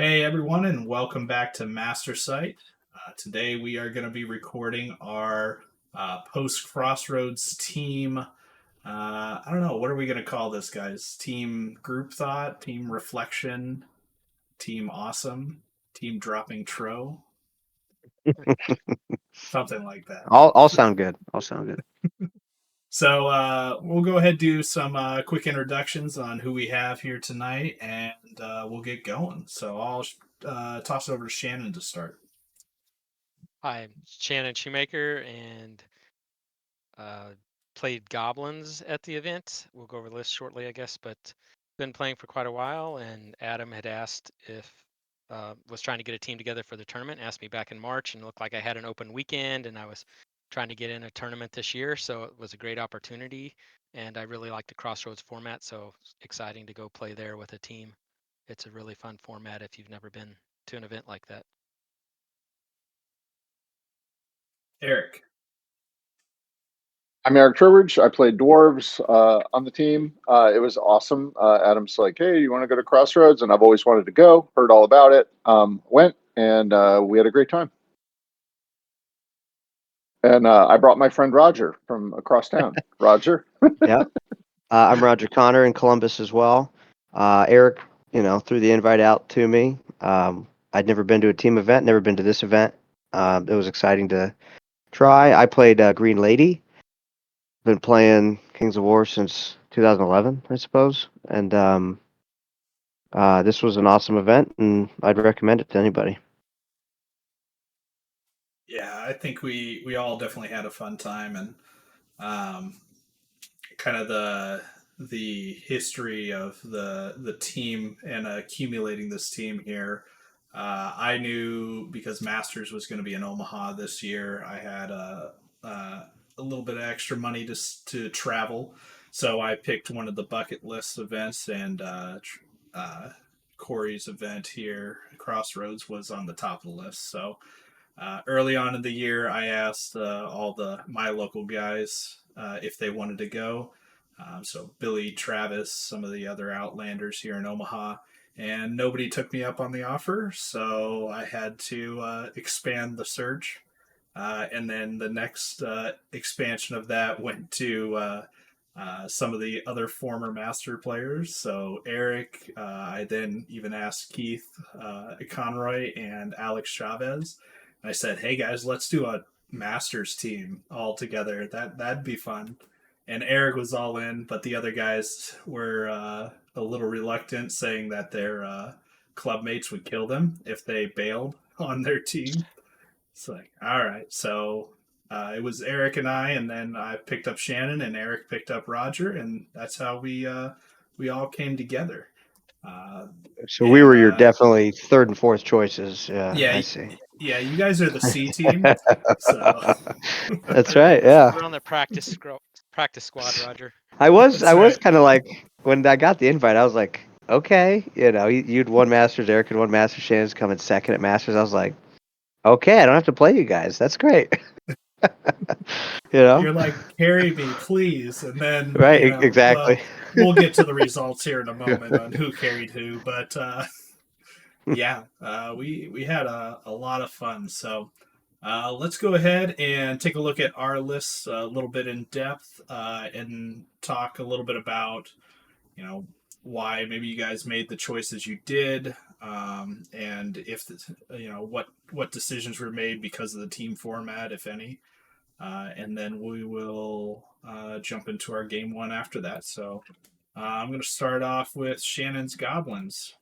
Hey everyone, and welcome back to Master Site. Today we are going to be recording our Post Crossroads team. I don't know, what are we going to call this, guys? Team Group Thought, Team Reflection, Team Awesome, Team Dropping Trow, something like that. All sound good. All sound good. So we'll go ahead and do some quick introductions on who we have here tonight, and we'll get going. So I'll toss it over to Shannon to start. Hi, I'm Shannon Shoemaker and uh, played goblins at the event. We'll go over the list shortly, I guess, but been playing for quite a while. And Adam had asked if was trying to get a team together for the tournament. Asked me back in March, and it looked like I had an open weekend, and I was trying to get in a tournament this year, so it was a great opportunity. And I really like the Crossroads format, so exciting to go play there with a team. It's a really fun format if you've never been to an event like that. Eric. I'm Eric Trowbridge. I played dwarves on the team. It was awesome. Adam's like, "Hey, you want to go to Crossroads?" And I've always wanted to go. Heard all about it. Went, and we had a great time. And I brought my friend Roger from across town. Roger. Yeah. I'm Roger Connor in Columbus as well. Eric, threw the invite out to me. I'd never been to a team event, never been to this event. It was exciting to try. I played Green Lady. Been playing Kings of War since 2011, I suppose. And this was an awesome event, and I'd recommend it to anybody. Yeah, I think we all definitely had a fun time, and um, kind of the history of the team and accumulating this team here. I knew because Masters was going to be in Omaha this year. I had a little bit of extra money to travel, so I picked one of the bucket list events, and Corey's event here, Crossroads, was on the top of the list. So early on in the year, I asked all the my local guys if they wanted to go. So Billy, Travis, some of the other Outlanders here in Omaha, and nobody took me up on the offer. So I had to expand the search, and then the next expansion of that went to some of the other former master players. So Eric, I then even asked Keith Conroy and Alex Chavez. I said, "Hey guys, let's do a Masters team all together. That'd be fun." And Eric was all in, but the other guys were a little reluctant, saying that their club mates would kill them if they bailed on their team. It's like, all right, so it was Eric and I, and then I picked up Shannon, and Eric picked up Roger, and that's how we all came together. Uh, So we and were your definitely third and fourth choices. Yeah, yeah, I see. yeah, you guys are the C team, so That's right. Yeah. We're on the practice squad, Roger. I that's was right. kind of like when I got the invite, I was like, okay, you'd won Masters, Eric had won Masters, Shannon's coming second at Masters. I was like, okay, I don't have to play you guys. That's great. you know, You're like, carry me, please, and then right? Exactly. well, we'll get to the results here in a moment on who carried who, but yeah, we had a lot of fun. So let's go ahead and take a look at our lists a little bit in depth and talk a little bit about you know why maybe you guys made the choices you did, and if what decisions were made because of the team format, if any. And then we will jump into our game one after that. So I'm going to start off with Shannon's Goblins.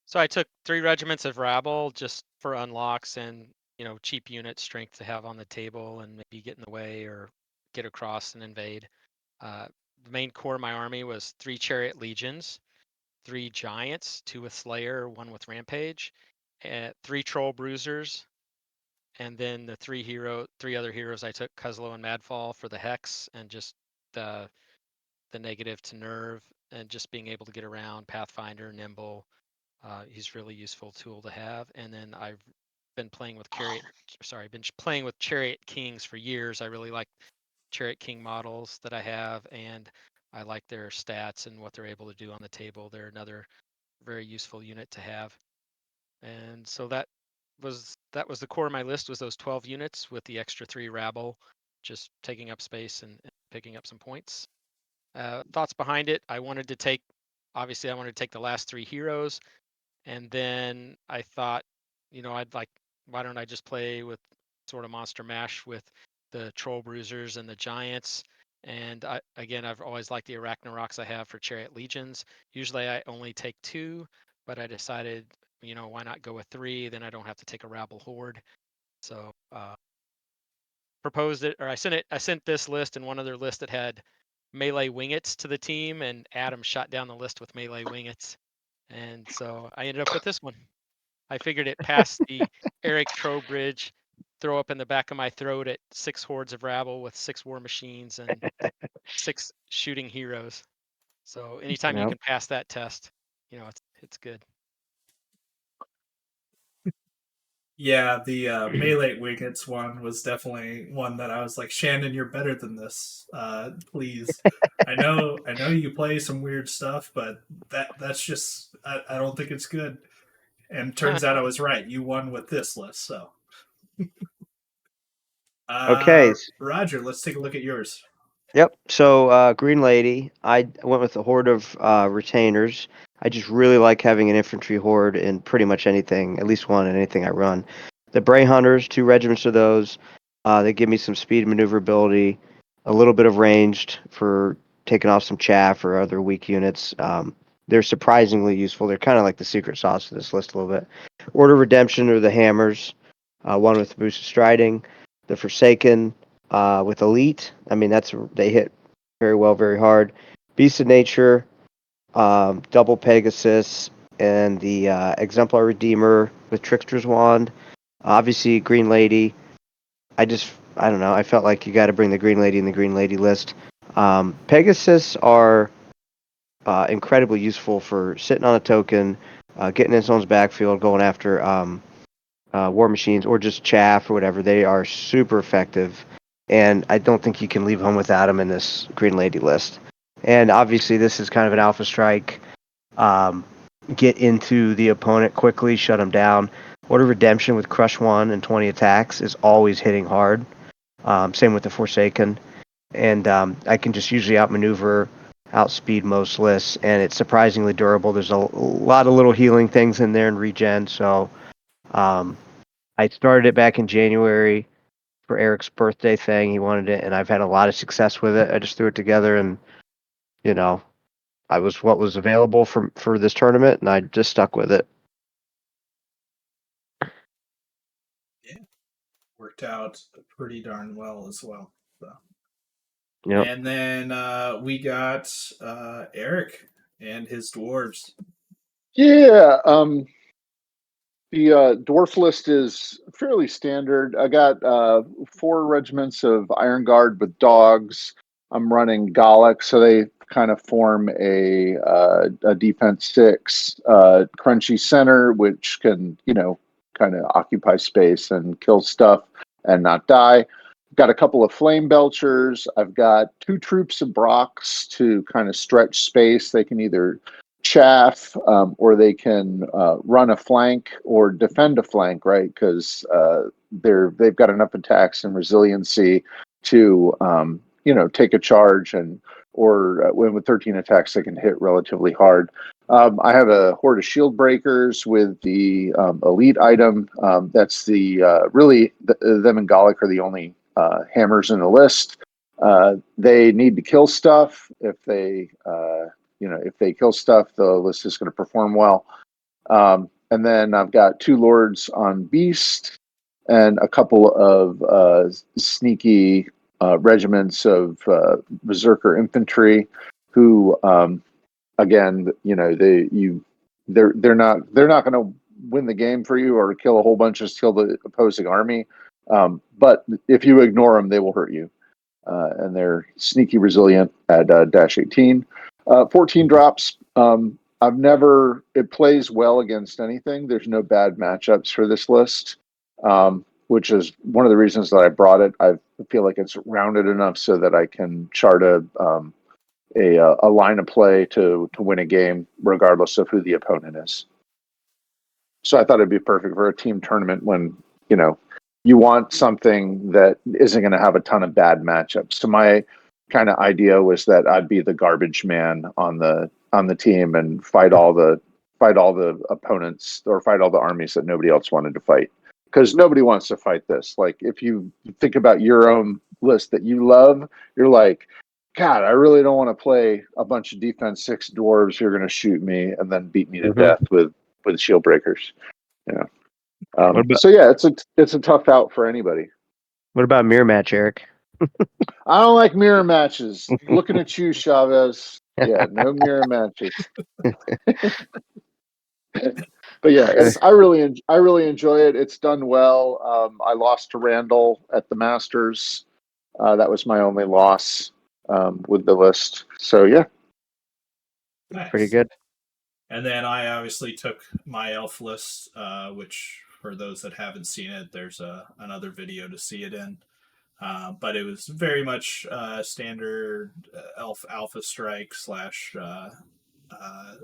So I took 3 regiments of rabble just for unlocks and cheap unit strength to have on the table and maybe get in the way or get across and invade. The main core of my army was 3 chariot legions, 3 giants, 2 with slayer, 1 with rampage, and 3 troll bruisers, and then the 3 other heroes I took, Cuzlo and Madfall, for the hex and just the negative to nerve and just being able to get around. Pathfinder, nimble. He's really useful tool to have. And then I've been playing with Chariot Kings for years. I really like Chariot King models that I have, and I like their stats and what they're able to do on the table. They're another very useful unit to have. And so that was the core of my list, was those 12 units with the extra 3 rabble, just taking up space and picking up some points. Thoughts behind it: I wanted to take the last 3 heroes, and then I thought, why don't I just play with sort of monster mash with the troll bruisers and the giants. And I've always liked the Arachnoroks I have for Chariot Legions. Usually I only take 2, but I decided, why not go with 3? Then I don't have to take a rabble horde. So proposed it, or I sent this list and one other list that had melee wingets to the team, and Adam shot down the list with melee wingets. And so I ended up with this one. I figured it passed the Eric Trowbridge throw up in the back of my throat at 6 hordes of rabble with 6 war machines and 6 shooting heroes. So anytime you Yep. can pass that test, it's good. Yeah, the melee wickets one was definitely one that I was like, Shannon, you're better than this. Please. I know you play some weird stuff, but that's just I don't think it's good. And turns out I was right. You won with this list, so Okay. Roger, let's take a look at yours. Yep. So Green Lady, I went with a horde of retainers. I just really like having an infantry horde in pretty much anything, at least one in anything I run. The Bray Hunters, 2 regiments of those. They give me some speed maneuverability, a little bit of ranged for taking off some chaff or other weak units. They're surprisingly useful. They're kind of like the secret sauce of this list a little bit. Order Redemption are the Hammers, one with boosted striding. The Forsaken, with Elite. I mean, they hit very well, very hard. Beast of Nature, Double Pegasus, and the Exemplar Redeemer with Trickster's Wand. Obviously, Green Lady. I don't know. I felt like you got to bring the Green Lady in the Green Lady list. Pegasus are incredibly useful for sitting on a token, getting in someone's backfield, going after war machines or just chaff or whatever. They are super effective, and I don't think you can leave home without them in this Green Lady list. And obviously, this is kind of an alpha strike. Um, get into the opponent quickly, shut them down. Order Redemption with Crush 1 and 20 attacks is always hitting hard. Same with the Forsaken. And I can just usually outmaneuver, outspeed most lists, and it's surprisingly durable. There's a lot of little healing things in there and regen, so um, I started it back in January for Eric's birthday thing. He wanted it, and I've had a lot of success with it. I just threw it together, and you know, I was what was available for this tournament, and I just stuck with it. Yeah, worked out pretty darn well as well. So. Yep. And then we got Eric and his dwarves. Yeah, the dwarf list is fairly standard. I got 4 regiments of Iron Guard with dogs. I'm running Gallic, so they kind of form a defense 6 crunchy center, which can kind of occupy space and kill stuff and not die. Got a couple of flame belchers. I've got 2 troops of Brocks to kind of stretch space. They can either chaff, or they can run a flank or defend a flank, right? Because they've got enough attacks and resiliency to take a charge, and or when with 13 attacks they can hit relatively hard. I have a horde of shield breakers with the elite item. That's them and Gallic are the only hammers in the list. They need to kill stuff. If they kill stuff, the list is going to perform well. And then I've got 2 lords on beast and a couple of sneaky regiments of berserker infantry who, again, they're not going to win the game for you or kill a whole bunch, just kill the opposing army. But if you ignore them, they will hurt you. And they're sneaky resilient at -18. 14 drops. It plays well against anything. There's no bad matchups for this list, which is one of the reasons that I brought it. I feel like it's rounded enough so that I can chart a line of play to win a game, regardless of who the opponent is. So I thought it'd be perfect for a team tournament when, you know, you want something that isn't going to have a ton of bad matchups. So my kind of idea was that I'd be the garbage man on the team and fight all the opponents, or fight all the armies that nobody else wanted to fight. Because nobody wants to fight this. Like, if you think about your own list that you love, you're like, God, I really don't want to play a bunch of defense 6 dwarves who are going to shoot me and then beat me to death with shield breakers. You know. So yeah, it's a tough out for anybody. What about mirror match, Eric? I don't like mirror matches. Looking at you, Chavez. Yeah, no mirror matches. But yeah, I really enjoy it. It's done well. I lost to Randall at the Masters. That was my only loss with the list. So yeah, Nice. Pretty good. And then I obviously took my elf list, which for those that haven't seen it, there's another video to see it in. But it was very much standard elf alpha strike slash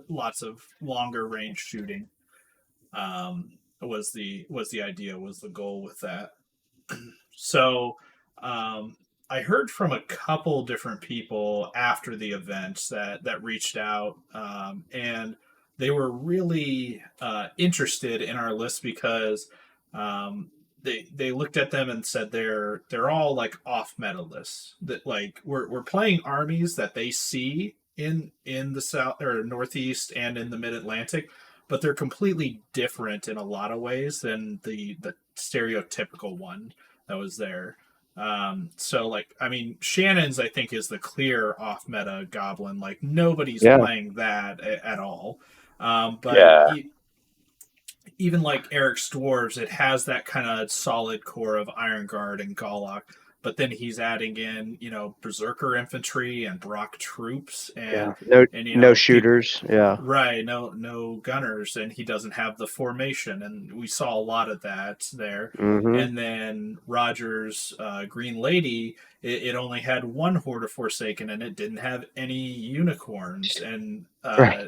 lots of longer range shooting. Was the idea, was the goal with that. So I heard from a couple different people after the event that reached out, and they were really interested in our list because they looked at them and said they're all like off meta lists, that like we're playing armies that they see in the south or northeast and in the mid Atlantic, but they're completely different in a lot of ways than the stereotypical one that was there. So like, I mean, Shannon's I think is the clear off meta goblin. Like nobody's playing that at all. But yeah. Even like Eric's dwarves, it has that kind of solid core of Iron Guard and Galak, but then he's adding in, you know, Berserker infantry and Brock troops and no shooters. Right, no gunners, and he doesn't have the formation, and we saw a lot of that there. And then Roger's Green Lady, it only had one Horde of Forsaken, and it didn't have any unicorns, and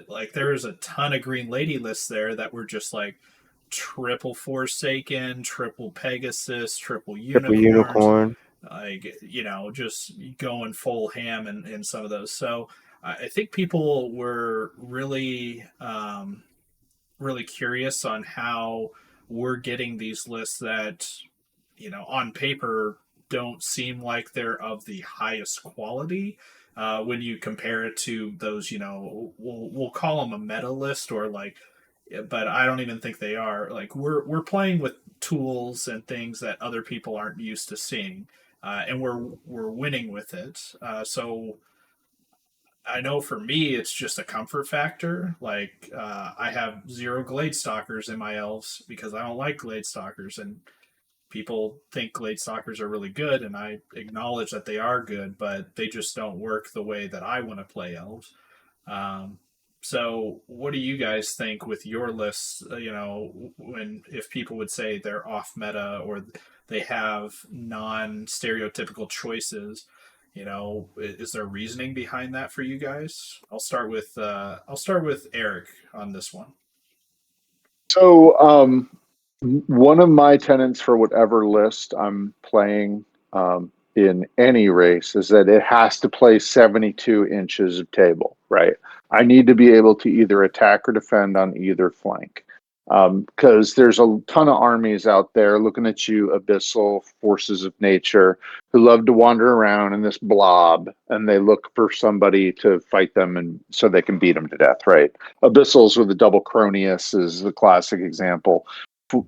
like there's a ton of Green Lady lists there that were just like triple Forsaken, triple Pegasus, triple unicorn. Like, you know, just going full ham in some of those. So I think people were really, really curious on how we're getting these lists that, you know, on paper don't seem like they're of the highest quality. When you compare it to those, you know, we'll call them a meta list, or like, but I don't even think they are. Like we're playing with tools and things that other people aren't used to seeing, and we're winning with it. So I know for me, it's just a comfort factor. Like I have 0 Glade Stalkers in my elves because I don't like Glade Stalkers, and people think Glade Stalkers are really good, and I acknowledge that they are good, but they just don't work the way that I want to play elves. So what do you guys think with your lists? You know, if people would say they're off meta or they have non-stereotypical choices, you know, is there reasoning behind that for you guys? I'll start with Eric on this one. So one of my tenets for whatever list I'm playing in any race is that it has to play 72 inches of table, right? I need to be able to either attack or defend on either flank. Because there's a ton of armies out there looking at you, abyssal forces of nature, who love to wander around in this blob, and they look for somebody to fight them, and so they can beat them to death, right? Abyssals with the double Cronius is the classic example.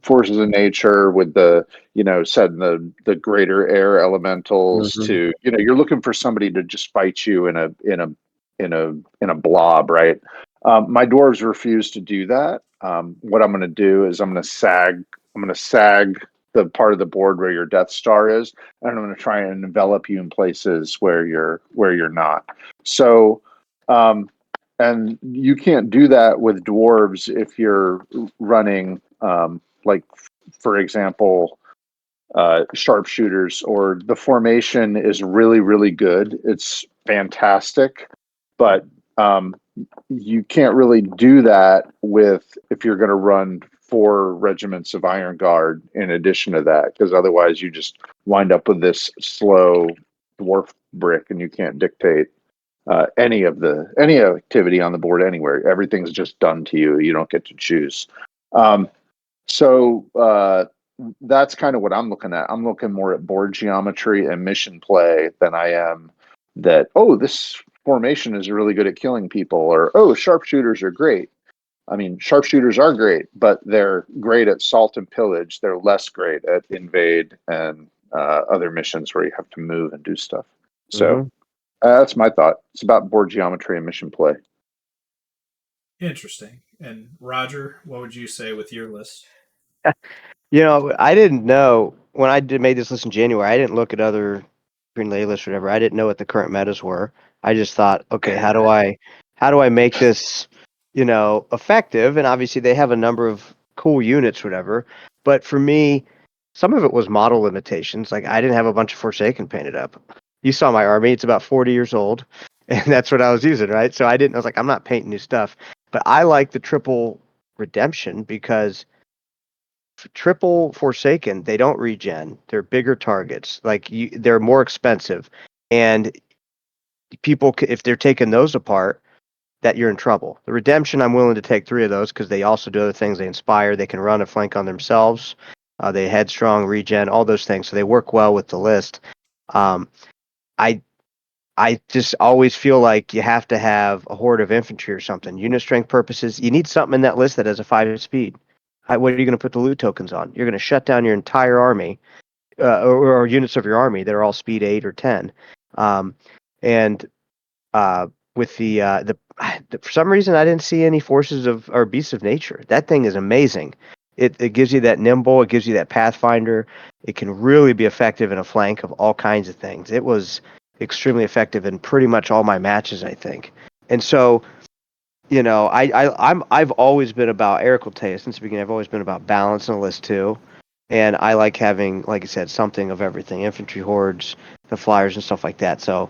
Forces of nature with the, you know, setting the greater air elementals to, you know, you're looking for somebody to just fight you in a blob, right? My dwarves refuse to do that. What I'm going to do is I'm going to sag the part of the board where your Death Star is, and I'm going to try and envelop you in places where you're not. So, and you can't do that with dwarves if you're running, like, for example, sharpshooters, or the formation is really, really good. It's fantastic. but you can't really do that if you're going to run 4 regiments of Iron Guard in addition to that, because otherwise you just wind up with this slow dwarf brick, and you can't dictate any activity on the board anywhere. Everything's just done to you. You don't get to choose. So that's kind of what I'm looking at. I'm looking more at board geometry and mission play than I am that, oh, this formation is really good at killing people, or, oh, sharpshooters are great. I mean, sharpshooters are great, but they're great at salt and pillage. They're less great at invade and other missions where you have to move and do stuff. So that's my thought. It's about board geometry and mission play. Interesting. And Roger, what would you say with your list? I didn't know when I made this list in January. I didn't look at other Green Lay lists or whatever. I didn't know what the current metas were. I just thought, okay, how do I make this, effective? And obviously they have a number of cool units, whatever. But for me, some of it was model limitations. Like I didn't have a bunch of Forsaken painted up. You saw my army; it's about 40 years old, and that's what I was using, right? So I was like, I'm not painting new stuff. But I like the triple redemption because triple Forsaken, they don't regen. They're bigger targets. They're more expensive, and if they're taking those apart, that you're in trouble. The redemption, I'm willing to take 3 of those because they also do other things. They inspire. They can run a flank on themselves. They headstrong, regen, all those things. So they work well with the list. I I just always feel like you have to have a horde of infantry or something. Unit strength purposes, you need something in that list that has a 5 speed. What are you going to put the loot tokens on? You're going to shut down your entire army, or units of your army that are all speed 8 or 10. And with for some reason, I didn't see any forces or beasts of nature. That thing is amazing. It gives you that nimble. It gives you that pathfinder. It can really be effective in a flank of all kinds of things. It was extremely effective in pretty much all my matches, I think. And so, I've always been about, Eric will tell you since the beginning, I've always been about balance in a list too. And I like having, like I said, something of everything, infantry hordes, the flyers and stuff like that. So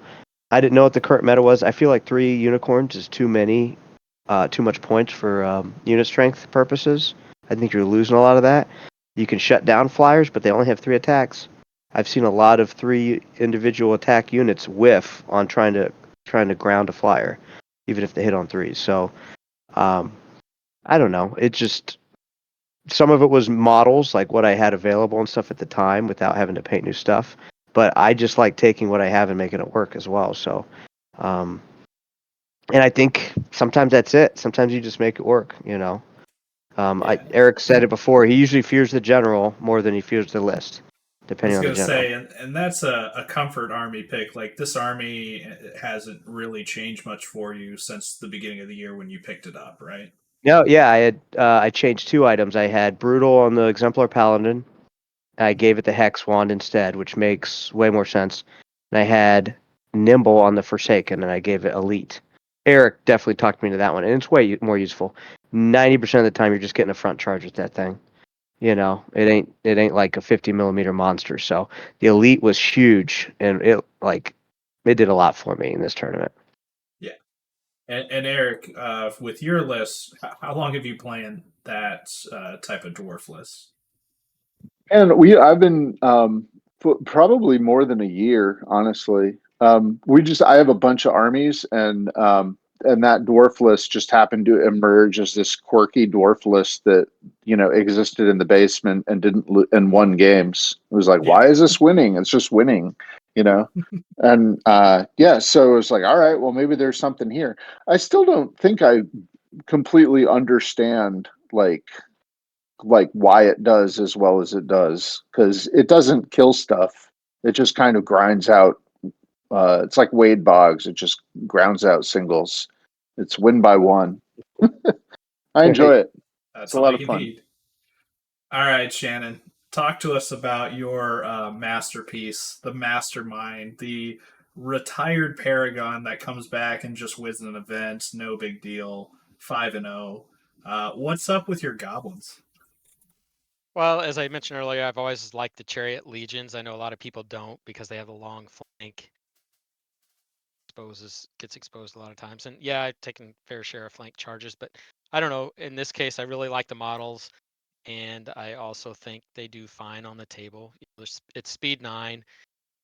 I didn't know what the current meta was. I feel like 3 unicorns is too much points for unit strength purposes. I think you're losing a lot of that. You can shut down flyers, but they only have 3 attacks. I've seen a lot of 3 individual attack units whiff on trying to ground a flyer, even if they hit on 3s. So I don't know. It just, some of it was models, like what I had available and stuff at the time without having to paint new stuff. But I just like taking what I have and making it work as well. So, and I think sometimes that's it. Sometimes you just make it work, Yeah. Eric said it before. He usually fears the general more than he fears the list, I depending was on the gonna general. say, and that's a comfort army pick. Like this army hasn't really changed much for you since the beginning of the year when you picked it up, right? No, yeah, I changed 2 items. I had brutal on the exemplar paladin. I gave it the hex wand instead, which makes way more sense. And I had nimble on the forsaken, and I gave it elite. Eric definitely talked me into that one, and it's way more useful. 90% of the time, you're just getting a front charge with that thing. It ain't like a 50 millimeter monster. So the elite was huge, and it did a lot for me in this tournament. Yeah. And Eric, with your list, how long have you planned that type of dwarf list? And I've been probably more than a year, honestly. I have a bunch of armies, and that dwarf list just happened to emerge as this quirky dwarf list that existed in the basement and didn't and won games. It was like, Yeah. why is this winning? It's just winning, and yeah. So it was like, all right, well, maybe there's something here. I still don't think I completely understand like why it does as well as it does, because it doesn't kill stuff. It just kind of grinds out. It's like Wade Boggs. It just grounds out singles. It's win by 1. I enjoy it. It's That's a all lot of you fun. need. All right, Shannon, talk to us about your masterpiece, the mastermind, the retired paragon that comes back and just wins an event, no big deal, 5-0. What's up with your goblins? Well, as I mentioned earlier, I've always liked the Chariot Legions. I know a lot of people don't because they have a long flank. gets exposed a lot of times. And yeah, I've taken fair share of flank charges, but I don't know. In this case, I really like the models, and I also think they do fine on the table. It's speed 9.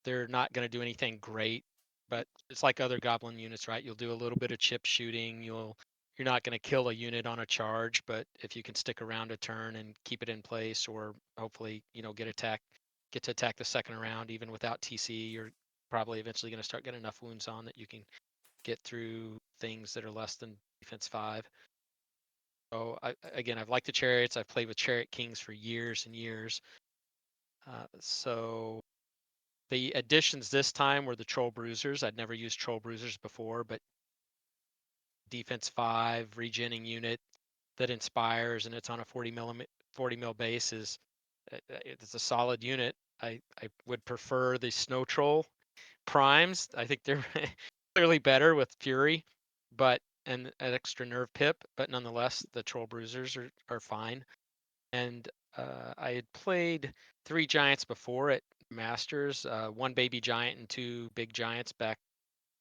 They're not going to do anything great, but it's like other goblin units, right? You'll do a little bit of chip shooting. You're not going to kill a unit on a charge, but if you can stick around a turn and keep it in place, or hopefully, get to attack the second round even without TC, you're probably eventually going to start getting enough wounds on that you can get through things that are less than defense 5. So I've liked the chariots. I've played with chariot kings for years and years. So the additions this time were the troll bruisers. I'd never used troll bruisers before, but defense 5 regenning unit that inspires, and it's on a 40 mil base it's a solid unit. I would prefer the snow troll primes. I think they're clearly better with fury, but and an extra nerve pip, but nonetheless the troll bruisers are fine. And I had played 3 giants before at Masters, 1 baby giant and 2 big giants back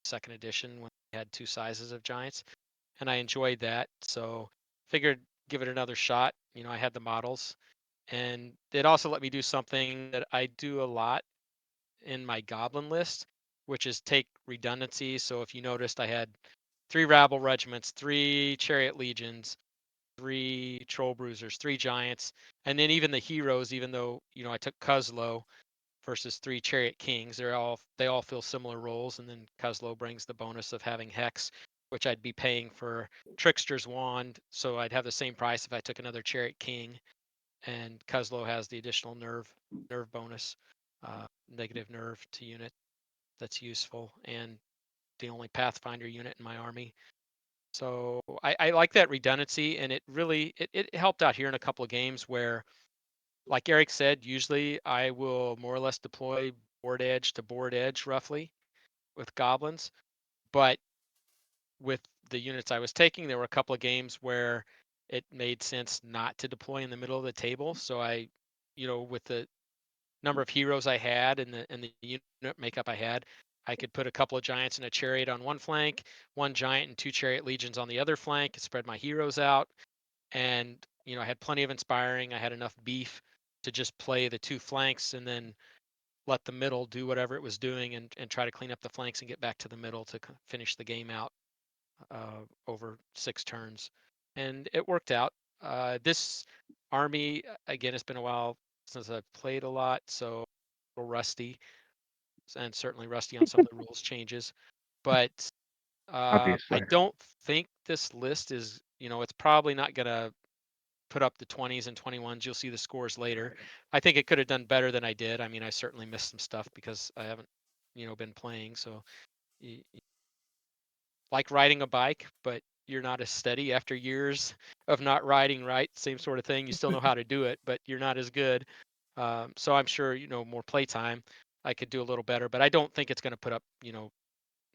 second edition when we had 2 sizes of giants, and I enjoyed that. So figured give it another shot. I had the models, and it also let me do something that I do a lot in my goblin list, which is take redundancy. So if you noticed, I had 3 rabble regiments, 3 chariot legions, 3 troll bruisers, 3 giants, and then even the heroes. Even though I took Cuzlo versus 3 chariot kings, they all fill similar roles, and then Cuzlo brings the bonus of having hex, which I'd be paying for trickster's wand, so I'd have the same price if I took another chariot king. And Cuzlo has the additional nerve bonus, negative nerve to unit, that's useful, and the only pathfinder unit in my army. So I like that redundancy, and it really it helped out here in a couple of games where, like Eric said, usually I will more or less deploy board edge to board edge roughly with goblins, but with the units I was taking, there were a couple of games where it made sense not to deploy in the middle of the table. So with the number of heroes I had and the unit makeup I had, I could put a couple of giants and a chariot on one flank, 1 giant and 2 chariot legions on the other flank, spread my heroes out, and I had plenty of inspiring. I had enough beef to just play the 2 flanks and then let the middle do whatever it was doing, and try to clean up the flanks and get back to the middle to finish the game out over 6 turns, and it worked out. This army, again, it's been a while since I've played a lot, so a little rusty, and certainly rusty on some of the rules changes. But I Obviously. don't think this list is, it's probably not going to put up the 20s and 21s. You'll see the scores later. I think it could have done better than I did. I mean, I certainly missed some stuff because I haven't, been playing. So like riding a bike, but you're not as steady after years of not riding, right? Same sort of thing. You still know how to do it, but you're not as good. So I'm sure, more playtime, I could do a little better, but I don't think it's going to put up,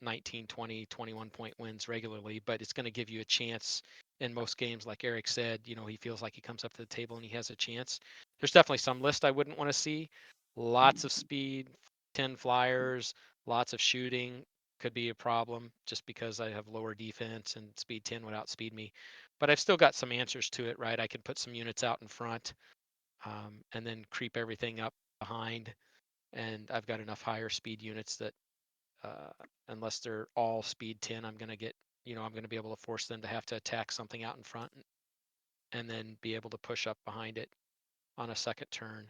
19, 20, 21 point wins regularly, but it's going to give you a chance in most games. Like Eric said, he feels like he comes up to the table and he has a chance. There's definitely some list I wouldn't want to see. Lots of speed, 10 flyers, lots of shooting could be a problem just because I have lower defense, and speed 10 would outspeed me. But I've still got some answers to it, right? I can put some units out in front, and then creep everything up behind. And I've got enough higher speed units that uh, unless they're all speed 10, I'm going to get, I'm going to be able to force them to have to attack something out in front, and then be able to push up behind it on a second turn.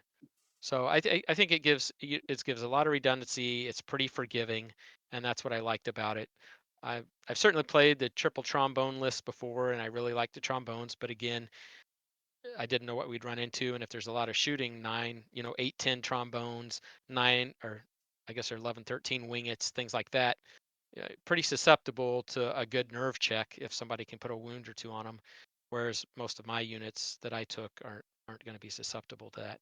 So I think it gives a lot of redundancy. It's pretty forgiving, and that's what I liked about it. I've certainly played the triple trombone list before, and I really like the trombones. But again, I didn't know what we'd run into, and if there's a lot of shooting, 8, 10 trombones, 9, or I guess they're 11, 13 wingets, things like that. Pretty susceptible to a good nerve check if somebody can put a wound or 2 on them. Whereas most of my units that I took aren't going to be susceptible to that.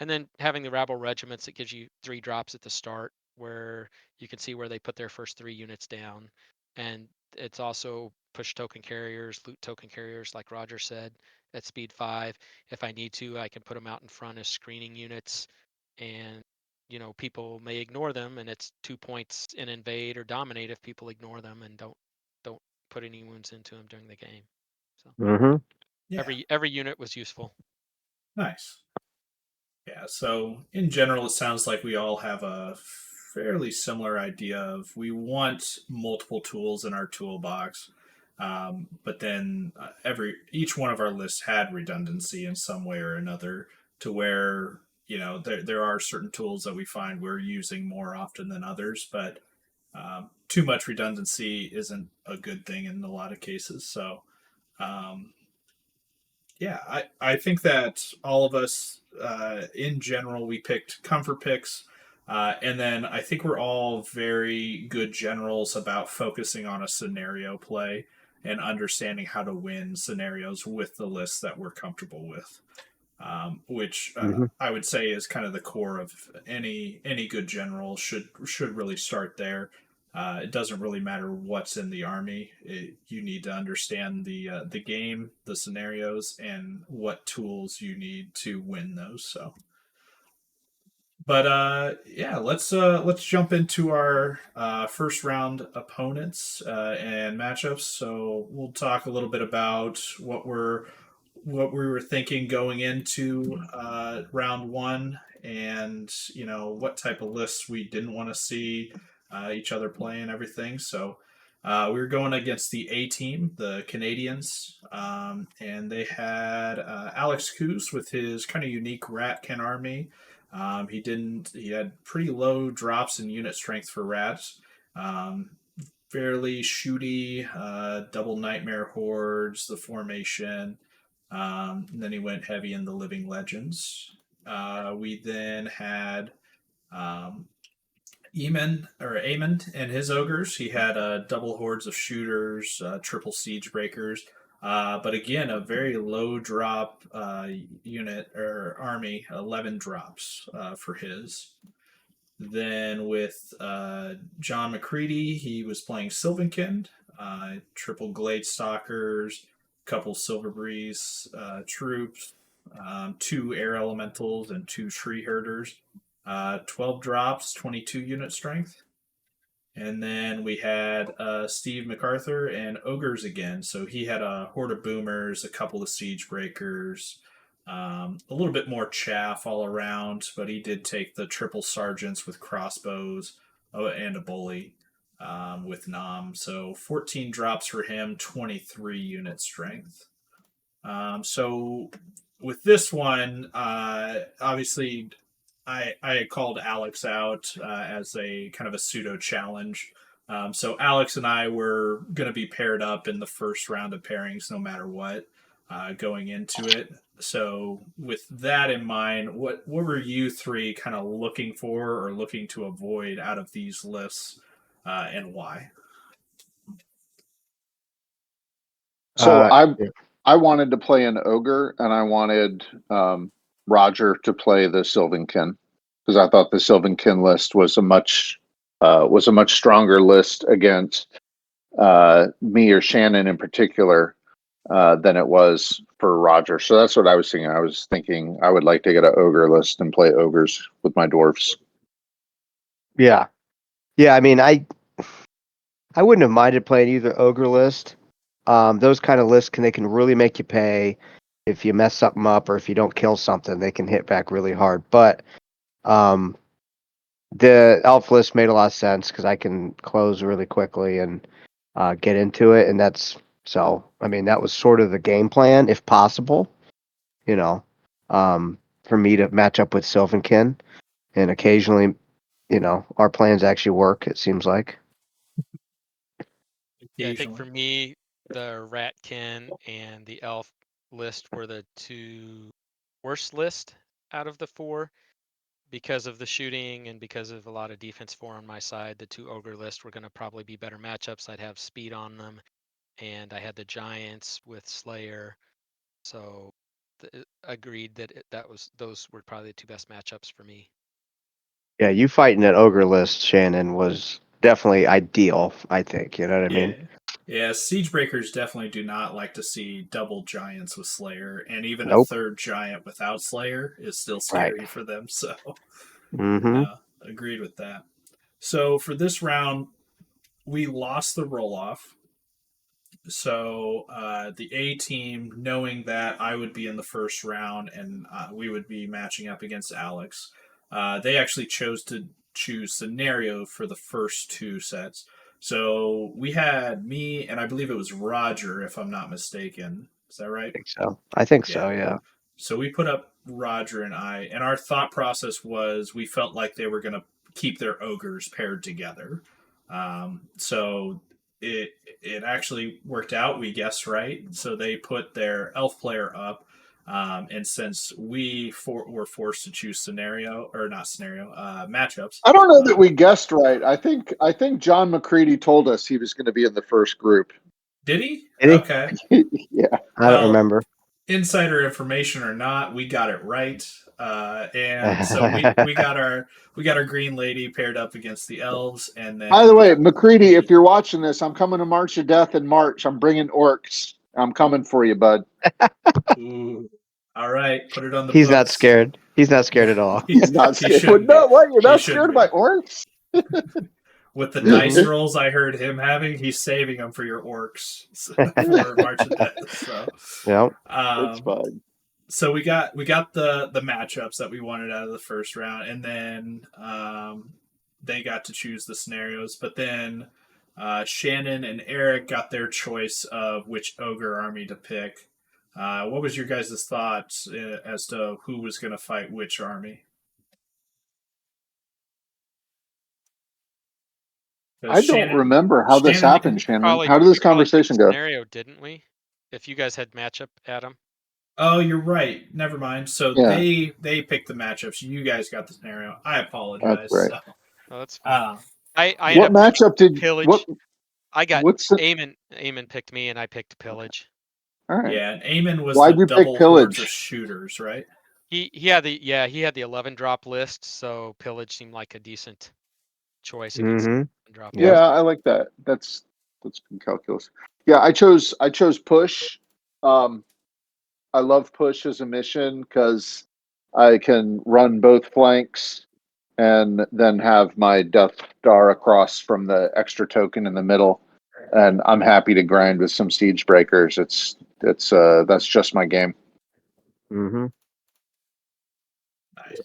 And then having the rabble regiments, it gives you 3 drops at the start where you can see where they put their first 3 units down. And it's also push token carriers, loot token carriers, like Roger said, at speed 5. If I need to, I can put them out in front as screening units and people may ignore them, and it's 2 points in invade or dominate if people ignore them and don't put any wounds into them during the game. So Mm-hmm. Yeah, every unit was useful. nice. Yeah, so in general, it sounds like we all have a fairly similar idea of we want multiple tools in our toolbox, but then each one of our lists had redundancy in some way or another, to where there are certain tools that we find we're using more often than others, but too much redundancy isn't a good thing in a lot of cases. So um, yeah, I think that all of us, in general, we picked comfort picks. And then I think we're all very good generals about focusing on a scenario play and understanding how to win scenarios with the lists that we're comfortable with, which Mm-hmm. I would say is kind of the core of any good general should really start there. It doesn't really matter what's in the army. You need to understand the game, the scenarios, and what tools you need to win those. So, but yeah, let's jump into our first round opponents and matchups. So we'll talk a little bit about what we were thinking going into round one, and what type of lists we didn't want to see each other play and everything. So we were going against the A team, the Canadians, and they had Alex Coos with his kind of unique Ratkin army. He didn't. He had pretty low drops in unit strength for rats. Um, Fairly shooty, double nightmare hordes, the formation. And then he went heavy in the living legends. We then had um, Eamon and his ogres. He had double hordes of shooters, triple siege breakers. But again, a very low drop unit or army, 11 drops for his. Then with John McCready, he was playing Sylvankind, triple Glade Stalkers, couple Silver Breeze troops, two Air Elementals, and two Tree Herders. 12 drops, 22 unit strength. And then we had Steve MacArthur and Ogres again. So he had a Horde of Boomers, a couple of Siege Breakers, a little bit more chaff all around, but he did take the triple sergeants with crossbows and a bully with Nom. So 14 drops for him, 23 unit strength. So with this one, obviously, I called Alex out as a kind of a pseudo challenge. So Alex and I were going to be paired up in the first round of pairings, no matter what, going into it. So with that in mind, what were you three kind of looking for or looking to avoid out of these lists, and why? So I Yeah. I wanted to play an ogre, and I wanted Roger to play the Sylvankin because I thought the Sylvankin list was a much stronger list against me or Shannon in particular than it was for Roger. So that's what I was thinking. I was thinking I would like to get an ogre list and play ogres with my dwarfs. Yeah. Yeah. I mean, I wouldn't have minded playing either ogre list. Those kind of lists they can really make you pay if you mess something up or if you don't kill something. They can hit back really hard. But um, the elf list made a lot of sense because I can close really quickly and get into it, and that's so. I mean, that was sort of the game plan, if possible. You know, for me to match up with Sylvankin, and occasionally, our plans actually work. It seems like. Yeah, I think for Occasionally. me, the Ratkin and the Elf list were the two worst list out of the four because of the shooting and because of a lot of defense for on my side. The two Ogre lists were going to probably be better matchups. I'd have speed on them, and I had the Giants with Slayer, so agreed that those were probably the two best matchups for me. Yeah, you fighting an ogre list, Shannon, was definitely ideal. I think you know what I Yeah. mean. Yeah, Siege Breakers definitely do not like to see double giants with Slayer, and even a Nope. third giant without Slayer is still Right. scary for them. So, Mm-hmm. Agreed with that. So for this round, we lost the roll off. So the A team, knowing that I would be in the first round and we would be matching up against Alex, they actually chose to choose scenario for the first two sets. So we had me and I believe it was Roger, if I'm not mistaken. Is that right? I think Yeah. so. Yeah. So we put up Roger and I, and our thought process was we felt like they were going to keep their ogres paired together. So it actually worked out. We guessed right. So they put their elf player up. And since were forced to choose scenario or not scenario matchups, I don't know that we guessed right. I think John McCready told us he was going to be in the first group. did he? Did he? Okay. Yeah. I don't remember. Insider information or not, we got it right, and so we got our green lady paired up against the elves, and then By the way, McCready, if you're watching this, I'm coming to March of Death in March. I'm bringing orcs. I'm coming for you, bud. ooh, all right, put it on the He's not books. scared. He's not scared at all. He's not He scared. shouldn't No, be. what? You're He not shouldn't scared be. by orcs? With the dice Mhm. rolls I heard him having, he's saving them for your orcs for March of Death. So, Yep. It's fine. so we got the matchups that we wanted out of the first round, and then they got to choose the scenarios. But then Shannon and Eric got their choice of which ogre army to pick. What was your guys' thoughts as to who was going to fight which army? I don't remember how this Shannon, happened, Shannon. Probably How did this we probably picked conversation go? scenario, didn't we? If you guys had matchup, Adam. Oh, you're right. Never mind. So Yeah, they picked the matchups. You guys got the scenario. I that's apologize. right. So, Oh, that's fine. uh, I ended What up picking matchup did pillage. I got what's the, Eamon picked me, and I picked pillage. all right? yeah, and Eamon was the Why'd you pick double hordes of pillage? shooters, right? He had the 11 drop list, so pillage seemed like a decent choice against Mm-hmm. 11 drop Yep. list. Yeah, I like that. That's good calculus. Yeah, I chose push. Um, I love push as a mission because I can run both flanks and then have my Death Star across from the extra token in the middle. And I'm happy to grind with some siege breakers. It's that's just my game. Mm-hmm. Nice.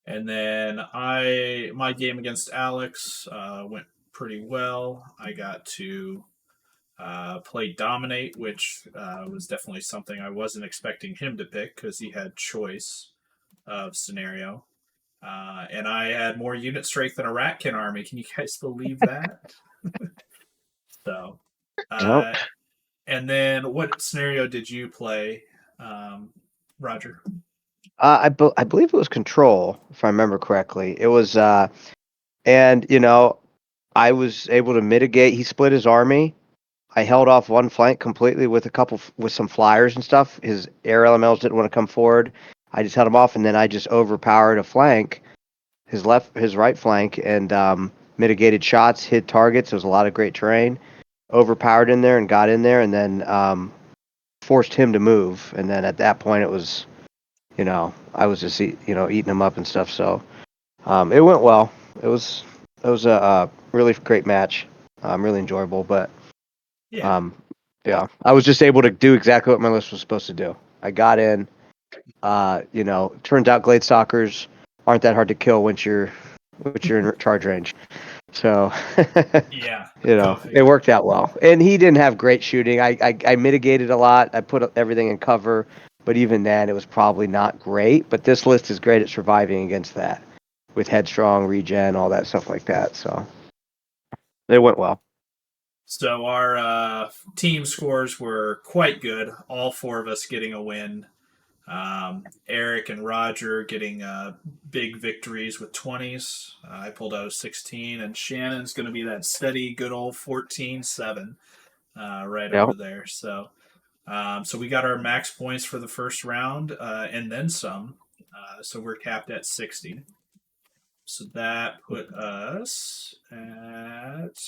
And then my game against Alex went pretty well. I got to play dominate, which was definitely something I wasn't expecting him to pick because he had choice of scenario. And I had more unit strength than a Ratkin army. Can you guys believe that? So, Yep. and then what scenario did you play, Roger? I believe it was control, if I remember correctly. It was, and I was able to mitigate. He split his army. I held off one flank completely with with some flyers and stuff. His air elementals didn't want to come forward. I just held him off, and then I just overpowered a flank, his right flank, and mitigated shots, hit targets. There was a lot of great terrain. Overpowered in there and got in there, and then forced him to move. And then at that point, it was, I was just eating him up and stuff. So it went well. It was a really great match. Really enjoyable, but Yeah, yeah, I was just able to do exactly what my list was supposed to do. I got in. Turns out Glade Stalkers aren't that hard to kill once you're in charge range. So, yeah. Go it figure. worked out well. And he didn't have great shooting. I mitigated a lot. I put everything in cover, but even then, it was probably not great. But this list is great at surviving against that, with headstrong, regen, all that stuff like that. So, it went well. So our team scores were quite good. All four of us getting a win. Eric and Roger getting big victories with 20s. I pulled out a 16, and Shannon's going to be that steady, good old 14-7 right Yeah. over there. So, so we got our max points for the first round and then some. So we're capped at 60. So that put us at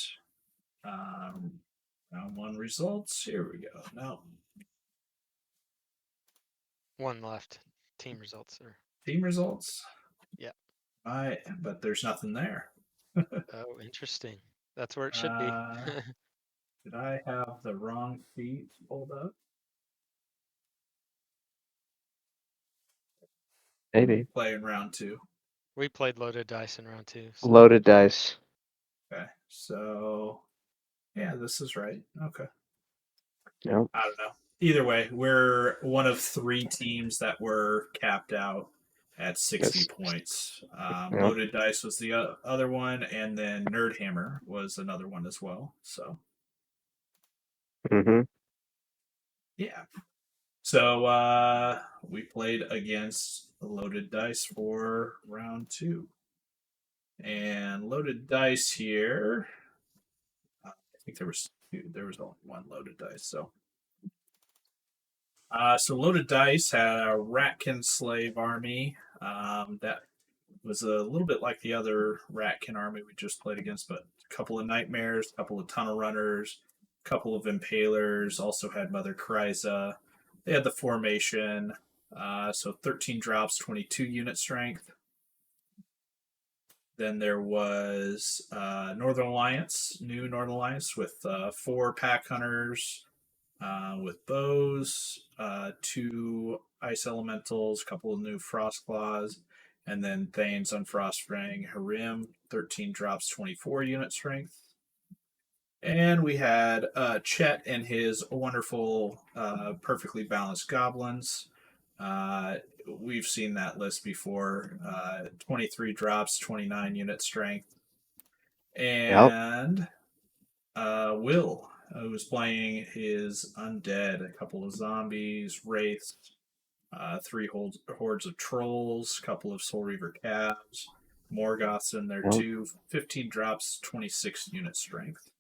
round one results. Here we go. No. One left. Team results, sir. Team results? Yeah. But there's nothing there. Oh, interesting. That's where it should be. Did I have the wrong sheet pulled up? Maybe. Play in round 2. We played loaded dice in round 2. So. Loaded dice. Okay, so yeah, this is right. Okay. Yep. I don't know. Either way, we're one of 3 teams that were capped out at 60 Yes. points. Yep. Loaded Dice was the other one, and then Nerd Hammer was another one as well. So, Mm-hmm. yeah. So, we played against Loaded Dice for round 2. And Loaded Dice here, I think there was only one Loaded Dice. So Loaded Dice had a Ratkin slave army that was a little bit like the other Ratkin army we just played against, but a couple of Nightmares, a couple of Tunnel Runners, a couple of Impalers, also had Mother Kryza. They had the formation, so 13 drops, 22 unit strength. Then there was Northern Alliance, new Northern Alliance with 4 Pack Hunters, with bows, 2 ice elementals, a couple of new frost claws, and then Thane's Unfrostfang Harim, 13 drops, 24 unit strength. And we had Chet and his wonderful, perfectly balanced goblins. We've seen that list before. 23 drops, 29 unit strength. And Will, who was playing his undead, a couple of zombies, wraiths, 3 hordes of trolls, a couple of Soul Reaver calves, Morgoths in there too, 15 drops, 26 unit strength.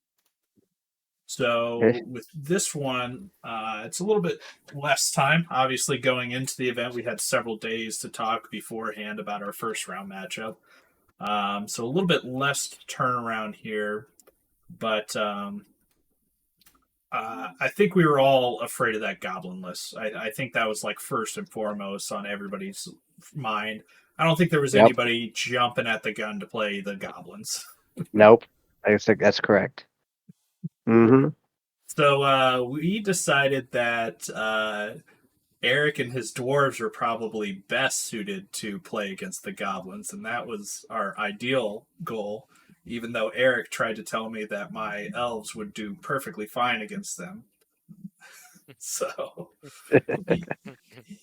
So with this one, it's a little bit less time. Obviously, going into the event, we had several days to talk beforehand about our first round matchup. So a little bit less turnaround here, but I think we were all afraid of that goblin list. I think that was like first and foremost on everybody's mind. I don't think there was anybody jumping at the gun to play the goblins. Nope. I think that's correct. Mm-hmm. So we decided that Eric and his dwarves were probably best suited to play against the goblins, and that was our ideal goal. Even though Eric tried to tell me that my elves would do perfectly fine against them. So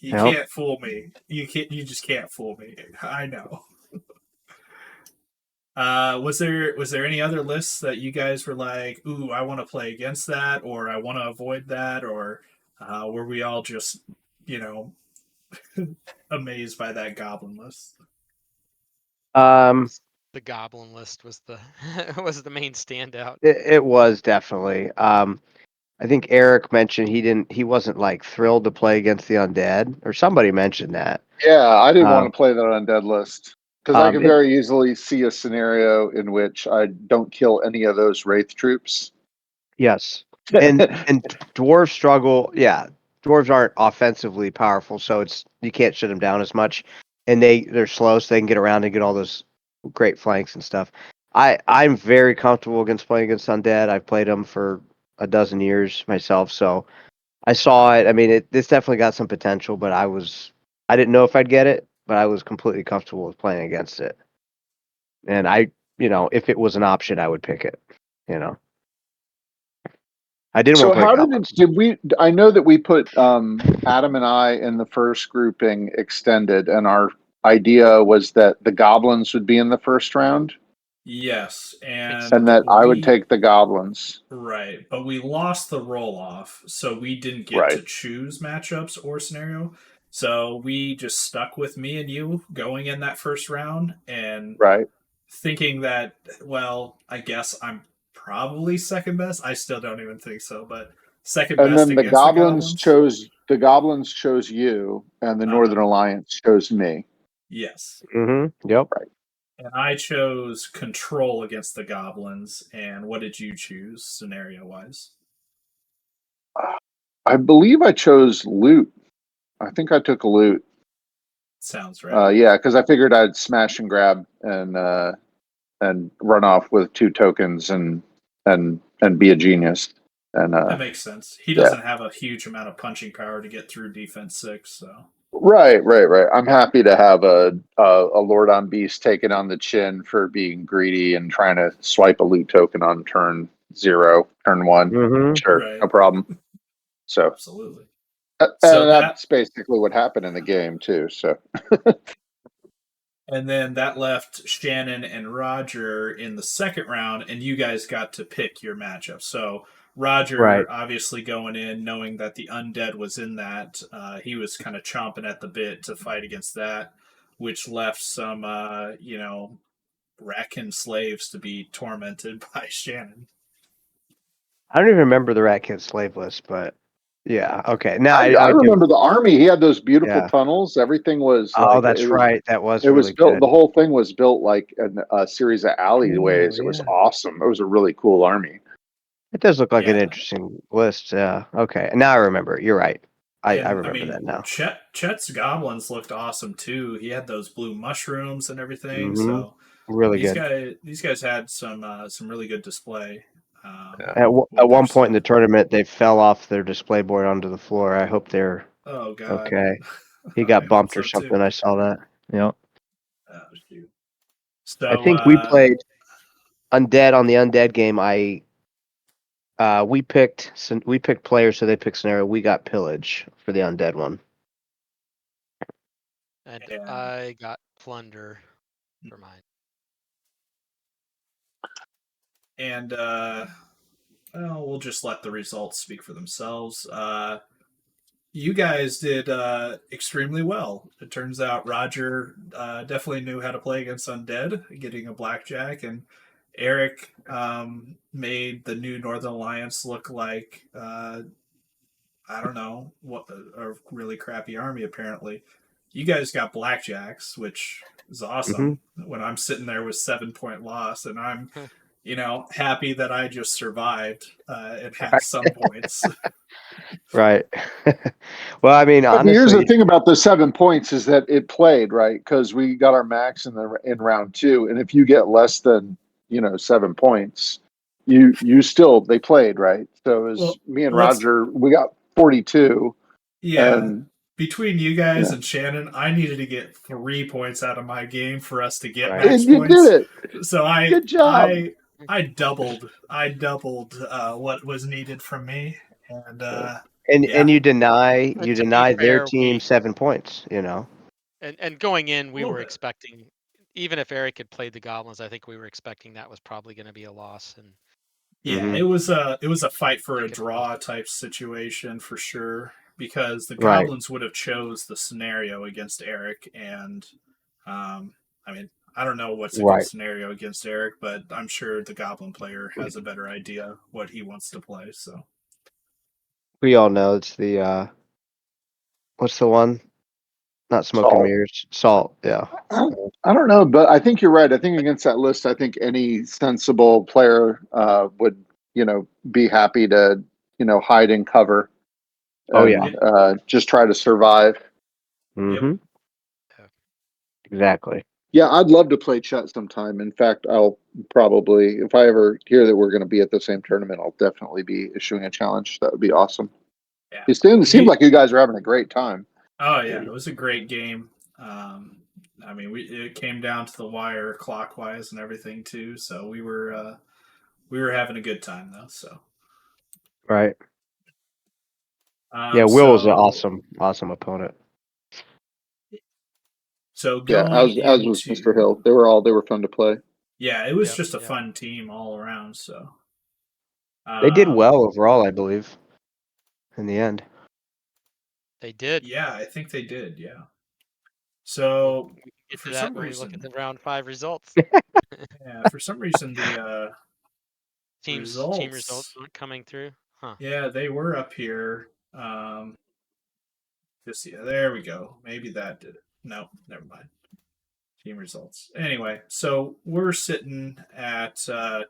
you can't fool me. You just can't fool me. I know. Was there any other lists that you guys were like, ooh, I want to play against that, or I want to avoid that, or were we all just, amazed by that goblin list? The goblin list was the was the main standout. It was definitely. I think Eric mentioned he wasn't like thrilled to play against the undead, or somebody mentioned that. Yeah, I didn't want to play that undead list because I can very easily see a scenario in which I don't kill any of those wraith troops. Yes, and dwarves struggle. Yeah, dwarves aren't offensively powerful, so you can't shut them down as much, and they're slow, so they can get around and get all those great flanks and stuff. I'm very comfortable against playing against undead. I've played them for a dozen years myself, so I saw it. I mean, this definitely got some potential, but I didn't know if I'd get it, but I was completely comfortable with playing against it. And if it was an option, I would pick it. I didn't want to play. So how did we? I know that we put Adam and I in the first grouping extended, and our idea was that the goblins would be in the first round. Yes, and that I would take the goblins. Right, but we lost the roll-off, so we didn't get to choose matchups or scenario. So we just stuck with me and you going in that first round and thinking that, well, I guess I'm probably second best. I still don't even think so, but second best. And then the goblins chose you, and the Northern Alliance chose me. Yes. Mm-hmm. Yep. Right. And I chose control against the goblins. And what did you choose, scenario-wise? I believe I chose loot. I think I took a loot. Sounds right. Yeah, because I figured I'd smash and grab and run off with 2 tokens and be a genius. And That makes sense. He yeah. doesn't have a huge amount of punching power to get through defense 6, so Right. I'm happy to have a Lord on Beast taken on the chin for being greedy and trying to swipe a loot token on turn 0, turn 1. Mm-hmm. Sure, right. no problem. So, Absolutely. and So that's basically what happened in the game too. So, and then that left Shannon and Roger in the second round, and you guys got to pick your matchup. So Right. Roger obviously going in, knowing that the undead was in that, he was kind of chomping at the bit to fight against that, which left some, Rackin slaves to be tormented by Shannon. I don't even remember the Rat Kid slave list, but yeah, okay. Now I I do. remember the army. He had those beautiful Yeah. tunnels. Everything was Oh, like that's right. That was it was really built. good. The whole thing was built like a series of alleyways. Oh, It was yeah. awesome. It was a really cool army. It does look like an Yeah. interesting list. Yeah. Okay. Now I remember. You're right. I And remember that now. Chet's goblins looked awesome too. He had those blue mushrooms and everything. Mm-hmm. So Really good. these guys had some really good display. At With their one point in the stuff. tournament, they fell off their display board onto the floor. I hope they're Oh God, okay. He I got hope bumped or so too. something. I saw that. Yeah. Oh, shoot. I So think we played Undead on the Undead game. We picked players, so they picked scenario. We got Pillage for the Undead one. And Yeah. I got Plunder for mine. and we'll just let the results speak for themselves. You guys did extremely well. It turns out Roger definitely knew how to play against Undead, getting a blackjack, and Eric made the new Northern Alliance look like I don't know what a really crappy army. Apparently, you guys got blackjacks, which is awesome. When I'm sitting there with 7-point loss, and I'm happy that I just survived and had some points. Right. Well, I mean, But here's the honestly, thing about the 7 points is that it played right because we got our max in round 2, and if you get less than 7 points, you still they played right. So it was Well, me and let's Roger. We got 42, yeah. and Between you guys yeah, and Shannon, I needed to get 3 points out of my game for us to get right. max and you did points. it. So I Good job. I I doubled what was needed from me, and And yeah, you deny And to be their fair, team 7 points. and going in, a we little were bit. expecting, even if Eric had played the Goblins, I think we were expecting that was probably going to be a loss. And Yeah, Mm-hmm. it was a fight for a Make it close. draw type situation for sure because the Right. goblins would have chose the scenario against Eric, and I mean I don't know what's a good Right. scenario against Eric, but I'm sure the goblin player has a better idea what he wants to play. So We all know it's the what's the one? Not smoke and Salt. mirrors. Salt. Yeah. I don't know, but I think you're right. I think against that list, I think any sensible player would, be happy to, hide in cover Oh yeah. and just try to survive. yep. Mm-hmm. Yeah. Exactly. Yeah, I'd love to play Chet sometime. In fact, I'll probably, if I ever hear that we're going to be at the same tournament, I'll definitely be issuing a challenge. That would be awesome. Yeah. It seemed like you guys were having a great time. Oh yeah, it was a great game. I mean, it came down to the wire clockwise and everything too. So we were having a good time though. So Right. Yeah. Will was an so awesome opponent. so Yeah, going as was Mr. into Hill. They were fun to play. yeah, it was Yep. just a Yep. fun team all around. So They did um, well overall, I believe, in the end. They did. yeah, I think they did. Yeah. We'll, So we can get to for that some when we look at reason, the round 5 results. the Team results results, not coming through. Huh. yeah, they were up here. Just yeah, there we go. Maybe that did it. No, never mind. Team results. Anyway, so we're sitting at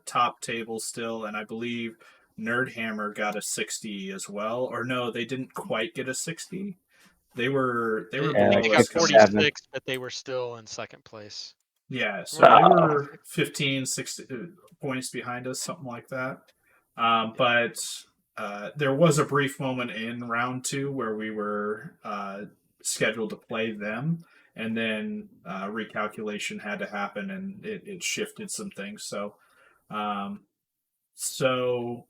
top table still, and I believe Nerdhammer got a 60 as well. Or no, they didn't quite get a 60. They were They below they us got 67. 46, but they were still in second place. Yeah, so Well, they Oh. were 15, 60 points behind us, something like that. But there was a brief moment in round 2 where we were scheduled to play them, and then recalculation had to happen, and it shifted some things. Um, so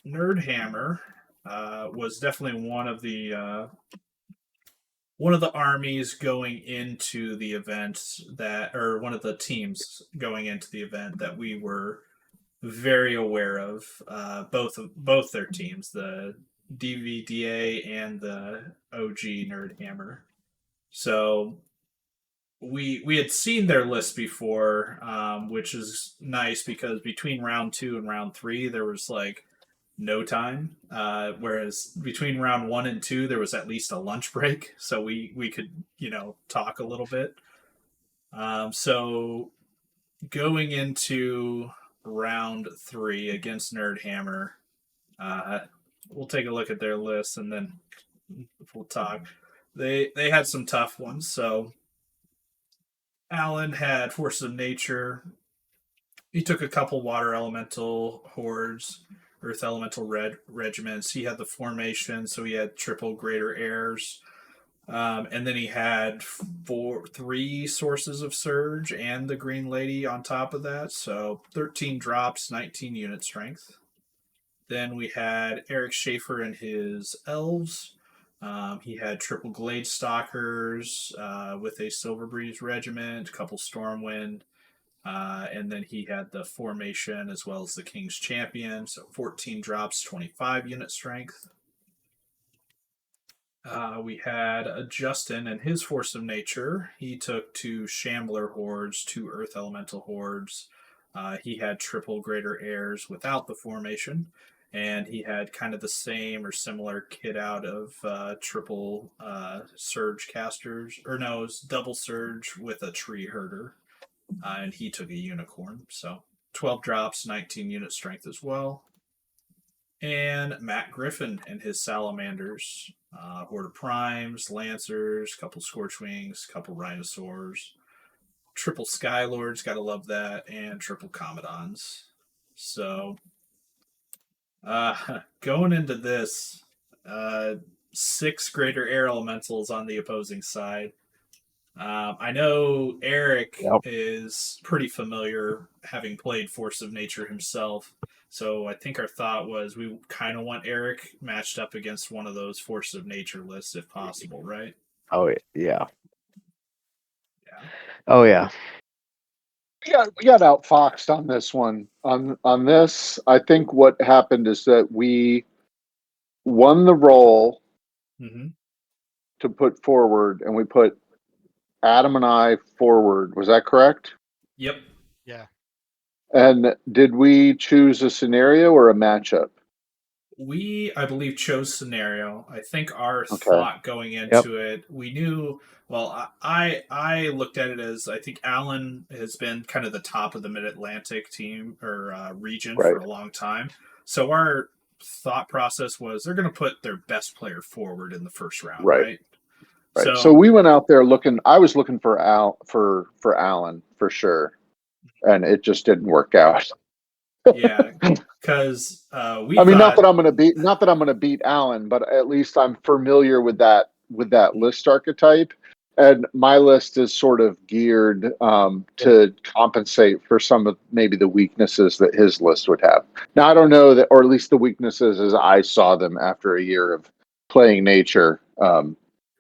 Nerd Hammer was definitely one of the armies going into the event or one of the teams going into the event that we were very aware of. Both their teams, the DVDA and the OG Nerd Hammer. So we had seen their list before, which is nice because between round 2 and round 3 there was like no time. Whereas between round 1 and 2 there was at least a lunch break, so we could talk a little bit. So going into round 3 against Nerd Hammer, we'll take a look at their list and then we'll talk. They had some tough ones. So Alan had Force of Nature. He took a couple water elemental hordes, earth elemental regiments. He had the formation, so he had triple greater heirs. And then he had 3 sources of surge and the Green Lady on top of that. So 13 drops, 19 unit strength. Then we had Eric Schaefer and his elves. He had triple Glade Stalkers with a Silver Breeze regiment, a couple Stormwind, and then he had the formation as well as the King's Champion. So 14 drops, 25 unit strength. We had Justin and his Force of Nature. He took 2 Shambler hordes, 2 Earth Elemental hordes. He had triple Greater Heirs without the formation. And he had kind of the same or similar kit out of triple Surge casters. Or no, it was double Surge with a Tree Herder. And he took a Unicorn. So 12 drops, 19 unit strength as well. And Matt Griffin and his Salamanders. Horde of Primes, Lancers, couple Scorchwings, couple Rhinosaurs, triple Skylords, gotta love that, and triple Commodons. So, going into this, 6 greater air elementals on the opposing side. I know Eric is pretty familiar, having played Force of Nature himself. So I think our thought was we kind of want Eric matched up against one of those Force of Nature lists if possible, right? Oh yeah. Yeah. Oh yeah. We got outfoxed on this one. On this, I think what happened is that we won the role to put forward, and we put Adam and I forward. Was that correct? Yep. Yeah. And did we choose a scenario or a matchup? We, I believe, chose scenario. I think our thought going into it, we knew. Well, I looked at it as I think Alan has been kind of the top of the Mid-Atlantic team or region for a long time. So our thought process was they're going to put their best player forward in the first round, right? Right. So we went out there looking. I was looking for Alan for sure, and it just didn't work out. Yeah, because we. I mean, not that I'm going to beat Alan, but at least I'm familiar with that list archetype, and my list is sort of geared to compensate for some of maybe the weaknesses that his list would have. Now I don't know that, or at least the weaknesses as I saw them after a year of playing Nature.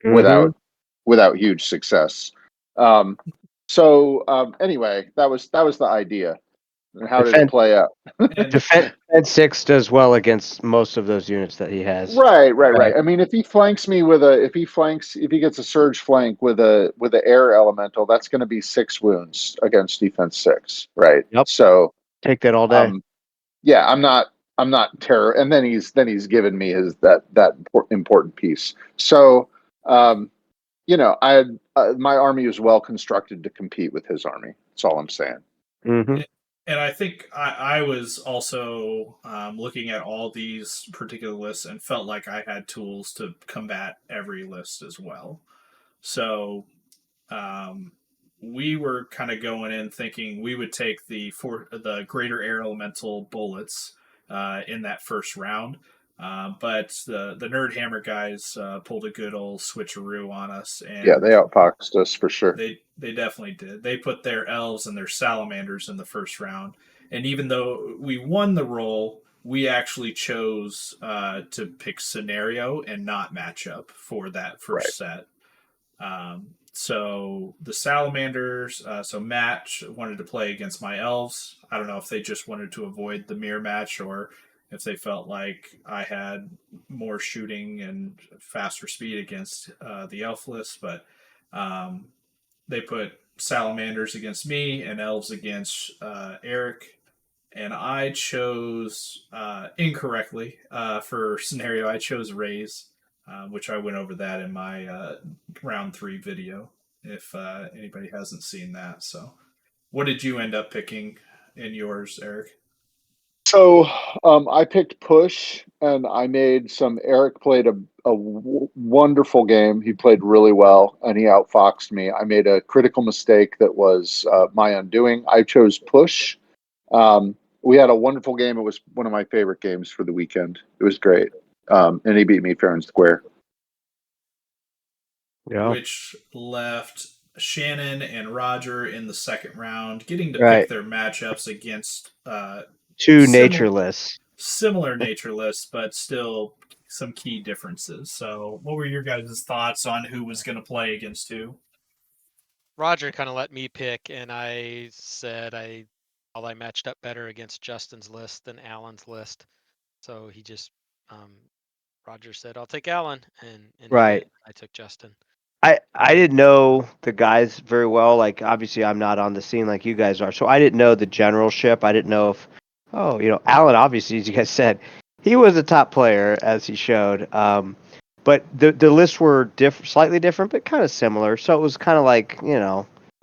Without huge success. Anyway, that was the idea. And how did it play out? Defense 6 does well against most of those units that he has. Right. I mean, if he flanks me if he gets a surge flank with a air elemental, that's going to be 6 wounds against defense 6, right? Yep. So take that all day. Yeah, I'm not terror, and then he's given me that important piece. So my army is well constructed to compete with his army. That's all I'm saying. And I think I was also looking at all these particular lists and felt like I had tools to combat every list as well. So um, we were kind of going in thinking we would take the greater air elemental bullets in that first round. But the Nerd Hammer guys pulled a good old switcheroo on us, Yeah, they and outfoxed us for sure. they definitely did. They put their elves and their salamanders in the first round, and even though we won the roll, we actually chose to pick scenario and not matchup for that Right. first set. So the salamanders, so Matt wanted to play against my elves. I don't know if they just wanted to avoid the mirror match or if they felt like I had more shooting and faster speed against the elf list, but um, they put salamanders against me and elves against Eric. And I chose incorrectly for scenario. I chose raise, which I went over that in my round 3 video. If anybody hasn't seen that, so what did you end up picking in yours, Eric? So I picked push, and I made some. Eric played a wonderful game. He played really well, and he outfoxed me. I made a critical mistake that was my undoing. I chose push. We had a wonderful game. It was one of my favorite games for the weekend. It was great, and he beat me fair and square. Yeah. Which left Shannon and Roger in the second round, getting to pick Right. their matchups against Two similar naturalists. similar nature lists, but still some key differences. So, what were your guys' thoughts on who was going to play against who? Roger kind of let me pick, and I said I matched up better against Justin's list than Alan's list. So he just Roger said, "I'll take Alan," and he Right. did. I took Justin. I didn't know the guys very well. Like obviously I'm not on the scene like you guys are, so I didn't know the generalship. I didn't know if, Alan obviously, as you guys said, he was a top player as he showed. But the lists were slightly different, but kind of similar. So it was kind of like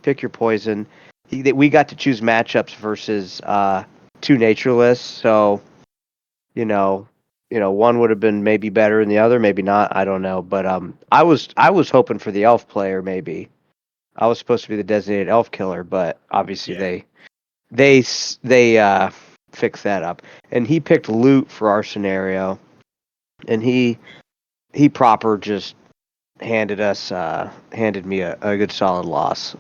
pick your poison. We got to choose matchups versus two nature lists. So you know, one would have been maybe better than the other, maybe not. I don't know, but I was hoping for the elf player. Maybe I was supposed to be the designated elf killer, but obviously Yeah. they fixed that up. And he picked loot for our scenario, and he proper just handed me a good solid loss.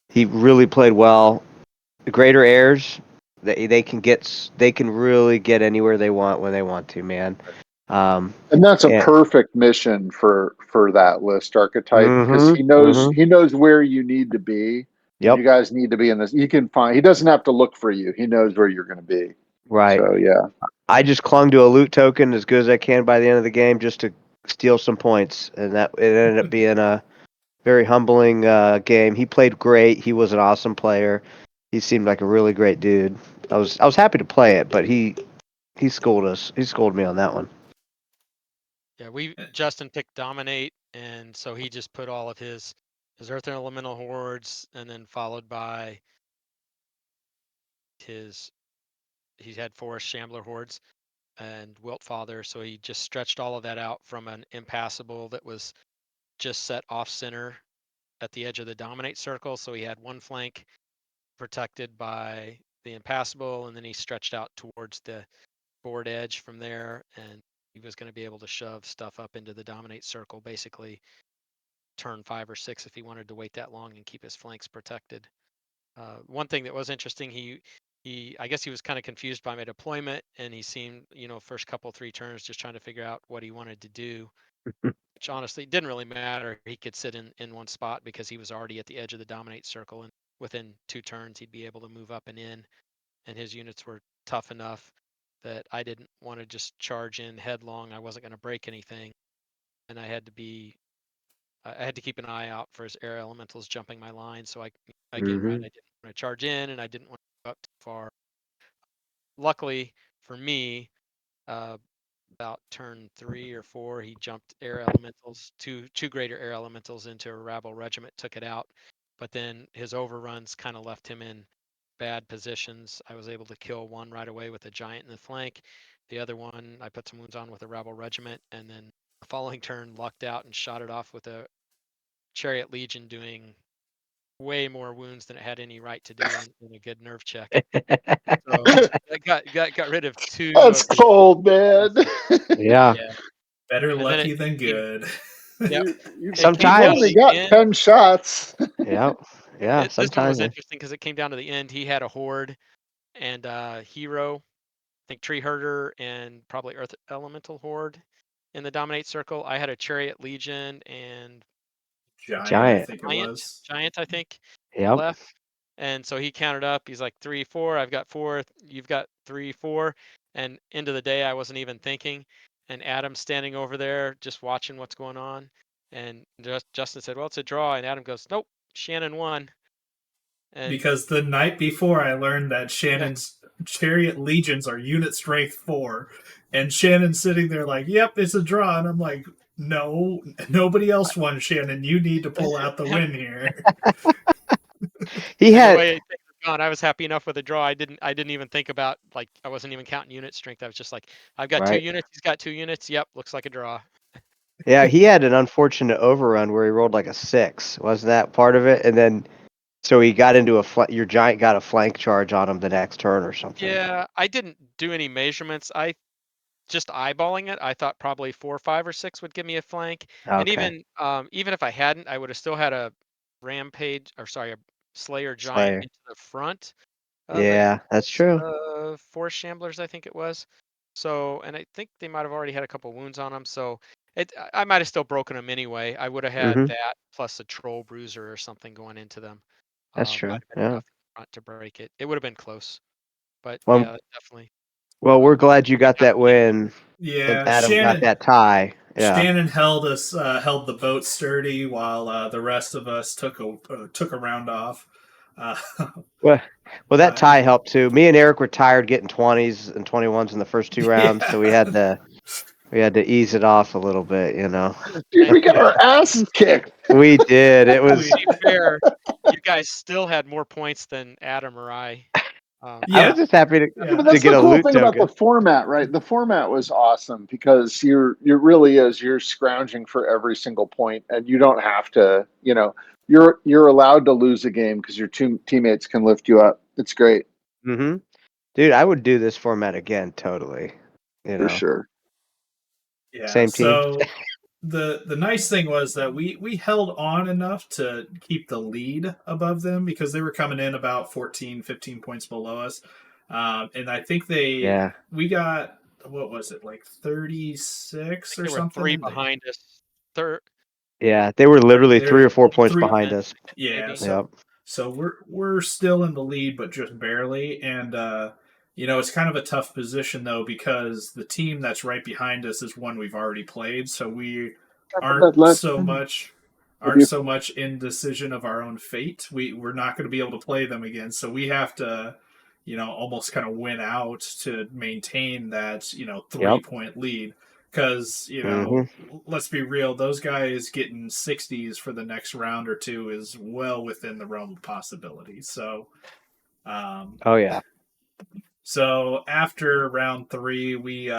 He really played well. The greater heirs, they can really get anywhere they want when they want to, man. Um, And that's a and perfect mission for that list archetype because mm-hmm, mm-hmm, he knows where you need to be, and you yep, guys need to be in this. You can find. He doesn't have to look for you. He knows where you're going to be. right. So yeah, I just clung to a loot token as good as I can by the end of the game just to steal some points, and that it ended up being a very humbling game. He played great. He was an awesome player. He seemed like a really great dude. I was happy to play it, but he schooled us. He schooled me on that one. Yeah, Justin picked dominate, and so he just put all of his earth and elemental hordes, and then followed by his he had forest shambler hordes and wilt father. So he just stretched all of that out from an impassable that was just set off center at the edge of the dominate circle. So he had one flank protected by the impassable, and then he stretched out towards the board edge from there, and he was going to be able to shove stuff up into the dominate circle, basically turn 5 or 6 if he wanted to wait that long and keep his flanks protected. One thing that was interesting, he I guess he was kind of confused by my deployment, and he seemed, first couple 3 turns just trying to figure out what he wanted to do, which honestly didn't really matter. He could sit in one spot because he was already at the edge of the dominate circle, and within 2 turns he'd be able to move up and in, and his units were tough enough that I didn't want to just charge in headlong. I wasn't going to break anything, and I had to keep an eye out for his air elementals jumping my line. So again, right, Mm-hmm. I didn't want to charge in, and I didn't want to go up too far. Luckily for me, uh, about turn 3 or 4, he jumped air elementals, two greater air elementals into a rabble regiment, took it out. But then his overruns kind of left him in bad positions. I was able to kill one right away with a giant in the flank. The other one, I put some wounds on with a rebel regiment, and then the following turn lucked out and shot it off with a Chariot Legion doing way more wounds than it had any right to do in a good nerve check. So I got rid of two. That's cold, man. Yeah. Yeah. Better And then lucky it than came- good. Yep. You Sometimes. only got 10 shots. Yep. Yeah. This one was Sometimes. interesting because it came down to the end. He had a horde and hero, I think tree herder and probably earth elemental horde in the dominate circle. I had a chariot legion and Giant, I Giant. think it was. giant, I think, Yep. left. And so he counted up. He's like 3, 4. I've got 4. You've got 3, 4. And end of the day, I wasn't even thinking. And Adam's standing over there just watching what's going on. And Justin said, "Well, it's a draw." And Adam goes, "Nope, Shannon won." And Because the night before, I learned that Shannon's Chariot Legions are unit strength 4. And Shannon's sitting there like, yep, it's a draw. And I'm like, no, nobody else won, Shannon. You need to pull out the win here. He and the had. way things were gone, I was happy enough with a draw. I didn't even think about, like, I wasn't even counting unit strength. I was just like, I've got 2 Right. units. He's got 2 units. Yep, looks like a draw. Yeah, he had an unfortunate overrun where he rolled like a 6. Wasn't that part of it? And then, so he got into your giant got a flank charge on him the next turn or something. Yeah, I didn't do any measurements. I just eyeballing it, I thought probably 4, 5, or 6 would give me a flank. And Okay. even if I hadn't, I would have still had a a Slayer giant Slayer. into the front of Yeah, that's true. Forest Shamblers, I think it was. So, and I think they might have already had a couple wounds on them. So I might have still broken them anyway. I would have had Mhm. that plus a Troll Bruiser or something going into them. That's Might true. have been Yeah. enough in front to break it. It would have been close. But Well, yeah, definitely. well, we're glad you got that win, and Yeah, Adam got that tie. Yeah. Shannon held held the boat sturdy while the rest of us took a round off. Uh, Well, that tie helped too. Me and Eric were tired getting 20s and 21s in the first 2 rounds, so we had to ease it off a little bit, you know. Dude, we got our asses kicked. We did. It was. To be fair, you guys still had more points than Adam or I. I was just happy to, Yeah. But that's get the a cool loot thing about token. the format, right? The format was awesome because you're scrounging for every single point, and you don't have to. You're allowed to lose a game because your teammates can lift you up. It's great. Mm-hmm. Dude, I would do this format again, totally. You For know, sure. Yeah. same team. So the nice thing was that we held on enough to keep the lead above them because they were coming in about 14, 15 points below us. And I think Yeah. we got, what was it, like 36 or There were something? 3 behind us. Yeah, they were literally 3 or 4 points 3 behind us. Yeah, maybe. so we're still in the lead, but just barely. And it's kind of a tough position though because the team that's right behind us is one we've already played, so we aren't so much in decision of our own fate. We're not going to be able to play them again, so we have to, almost kind of win out to maintain that 3-point lead. Because, let's be real, those guys getting 60s for the next round or two is well within the realm of possibility. So, Oh yeah. so after round 3, we,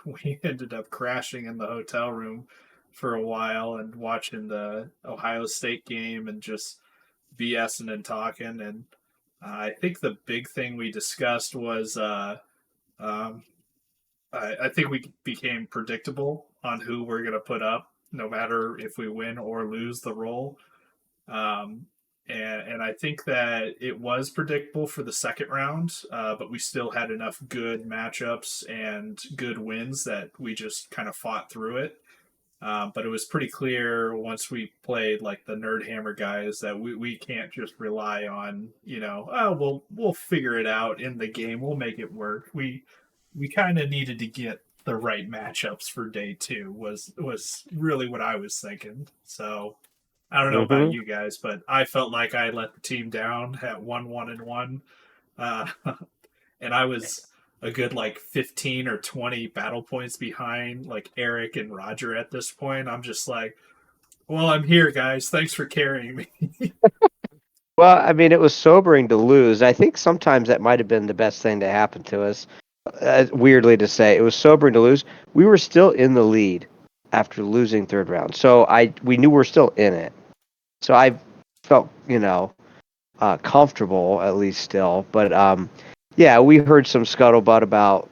we ended up crashing in the hotel room for a while and watching the Ohio State game and just BSing and talking. And I think the big thing we discussed was I think we became predictable on who we're going to put up, no matter if we win or lose the role. And I think that it was predictable for the second round, but we still had enough good matchups and good wins that we just kind of fought through it. But it was pretty clear once we played like the Nerd Hammer guys that we can't just rely on, we'll figure it out in the game. We'll make it work. We kind of needed to get the right matchups for day 2 was really what I was thinking. So I don't know about you guys, but I felt like I let the team down at 1-1-1. And I was a good like 15 or 20 battle points behind like Eric and Roger at this point. I'm just like, well, I'm here, guys. Thanks for carrying me. Well, I mean, it was sobering to lose. I think sometimes that might have been the best thing to happen to us. Weirdly to say, it was sobering to lose. We were still in the lead after losing third round, so we knew we're still in it. So I felt, comfortable at least still. But yeah, we heard some scuttlebutt about,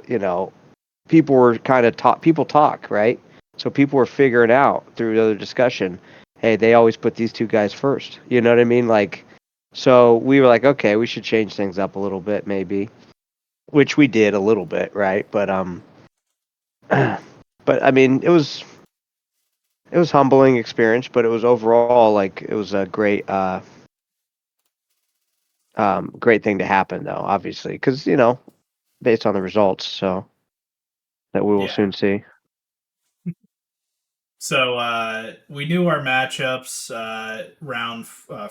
people were kind of people talk, right? So people were figuring out through the other discussion, hey, they always put these two guys first. You know what I mean? Like, so we were like, okay, we should change things up a little bit, maybe, which we did a little bit, right? But but I mean, it was humbling experience, but it was overall like it was a great thing to happen, though, obviously, because based on the results, so that we will Yeah. soon see. So we knew our matchups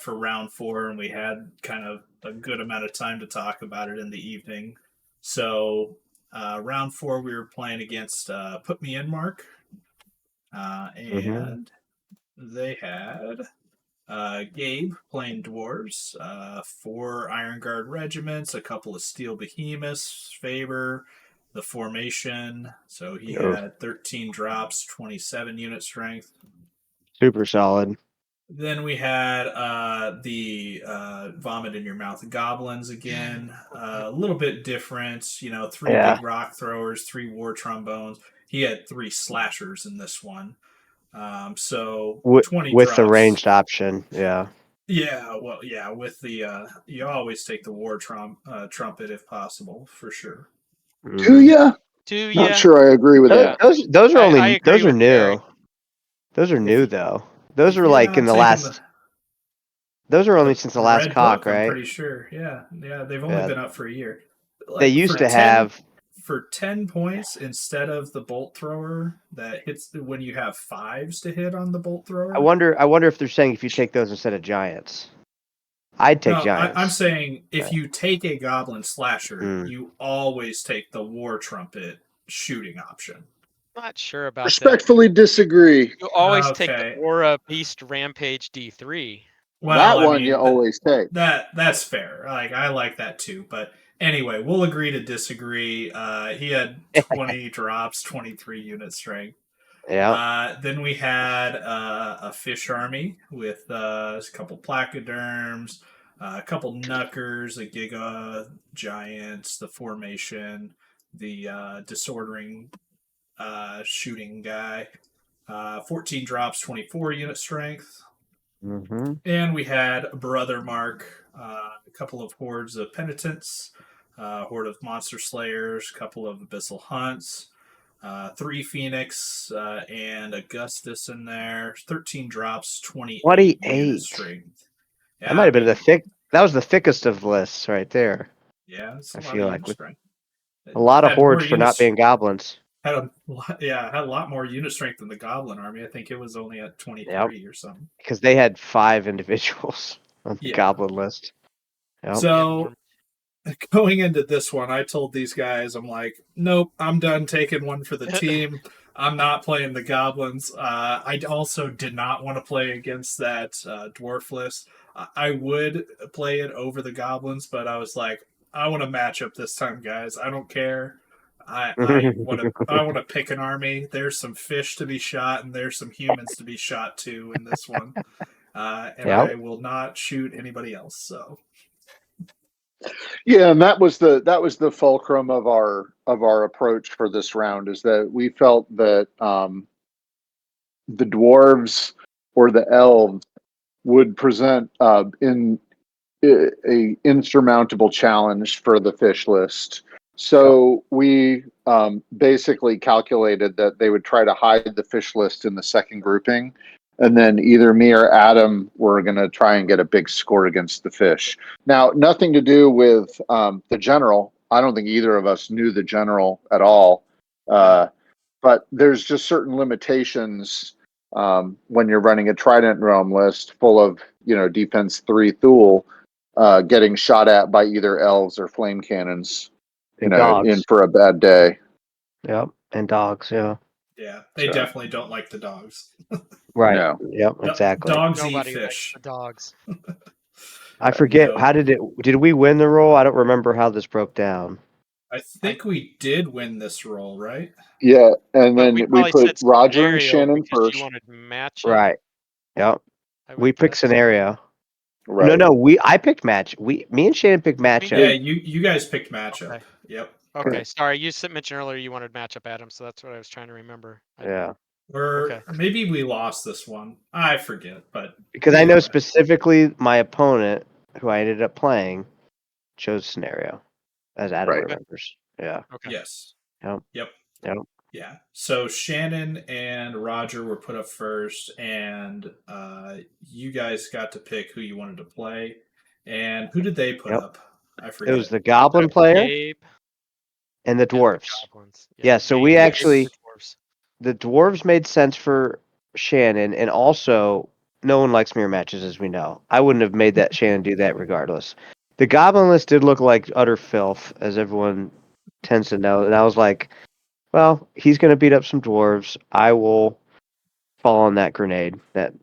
for round 4, and we had kind of a good amount of time to talk about it in the evening. So round 4, we were playing against Put Me In Mark, Mm-hmm. and they had Gabe playing dwarves, 4 Iron Guard regiments, a couple of Steel Behemoths, Faber, the formation. So he had 13 drops, 27 unit strength. Super solid. Then we had the vomit in your mouth goblins again. A little bit different, 3 Yeah, big rock throwers, 3 war trombones. He had 3 slashers in this one. So 20 with the drops. ranged option. Yeah. Yeah, well, yeah, with the you always take the war trumpet if possible, for sure. Do Mhm. ya? Do Not ya? sure I agree with Yeah. that. Those are I agree those are with Eric. new. Those are If new you, though. Those if are you're like in not the taking last. Those are only since the the last red cock, book, I'm right? pretty sure. Yeah, they've only Yeah. been up for a year. They Like used to have. for 10 points instead of the bolt thrower that hits when you have 5s to hit on the bolt I thrower. wonder. I wonder if they're saying if you take those instead of giants. I'd take No, I'm giants. saying if Right. you take a goblin slasher, Mm. you always take the war trumpet shooting option. Not sure about that. Respectfully disagree. You always take the Okay. Aura Beast Rampage D3. Well, That I one you mean always take. that's fair. Like I like that too. But anyway, we'll agree to disagree. He had 20 drops, 23 unit strength. Yeah. Then we had a fish army with a couple placoderms, a couple knuckers, a giga giants, the formation, the disordering shooting guy. 14 drops, 24 unit strength. Mm-hmm. And we had Brother Mark, a couple of hordes of penitents, horde of monster slayers, a couple of abyssal hunts, 3 Phoenix, and Augustus in there. 13 drops, 28 unit 28. strength. That Yeah, might I have been the mean, thick. That was the thickest of lists right there. yeah, it's a I lot of feel like unit with strength. It a lot of had more hordes for not units. being goblins. Had a lot more unit strength than the Goblin army. I think it was only at Yep. 23 or something. Because they had 5 individuals on the Yeah. goblin list. Yep. Yeah, So going into this one, I told these guys, I'm like, nope, I'm done taking one for the team. I'm not playing the goblins. I also did not want to play against that dwarf list. I would play it over the goblins, but I was like, I want to match up this time, guys. I don't care. I want to pick an army. There's some fish to be shot, and there's some humans to be shot too in this one, and Yep. I will not shoot anybody else. So Yeah, and that was the fulcrum of our approach for this round is that we felt that the dwarves or the elves would present in a insurmountable challenge for the fish list. Yep. So we basically calculated that they would try to hide the fish list in the second grouping. And then either me or Adam were going to try and get a big score against the fish. Now, nothing to do with the general. I don't think either of us knew the general at all. no. But there's just certain limitations when you're running a Trident Realm list full of, defense 3 Thule, getting shot at by either elves or flame cannons, And in dogs. for a bad day. Yep. And dogs. Yeah. Yeah, they So, definitely don't like the dogs. Right. no. Yep. Exactly. Dogs eat nobody likes fish. the dogs. I forget So how did we win the roll? I don't remember how this broke down. I think we did win this roll, right? Yeah, and But we then we probably put said Roger and scenario Shannon because you first. wanted matchup. Right. Yep. I We would picked guess. scenario. Right. No, I picked match. Me and Shannon picked matchup. Yeah, you guys picked matchup. Okay. Yep. Okay, sorry. You mentioned earlier you wanted matchup, Adam, so that's what I was trying to remember. Yeah. Or Okay. maybe we lost this one. I forget, but Because I either know way. specifically my opponent, who I ended up playing, chose scenario, as Adam Right. remembers. Yeah. Okay. Yes. Yep. Yep. Yep. Yeah. So Shannon and Roger were put up first, and you guys got to pick who you wanted to play. And who did they put Yep. up? I It forget. was the goblin player Gabe and the and the dwarves. goblins. Yeah. So Gabe- we Gabe and actually the dwarves. the dwarves made sense for Shannon, and also no one likes mirror matches, as we know. I wouldn't have made that Shannon do that regardless. The goblin list did look like utter filth, as everyone tends to know, and I was like, well, he's going to beat up some dwarves. I will fall on that grenade, that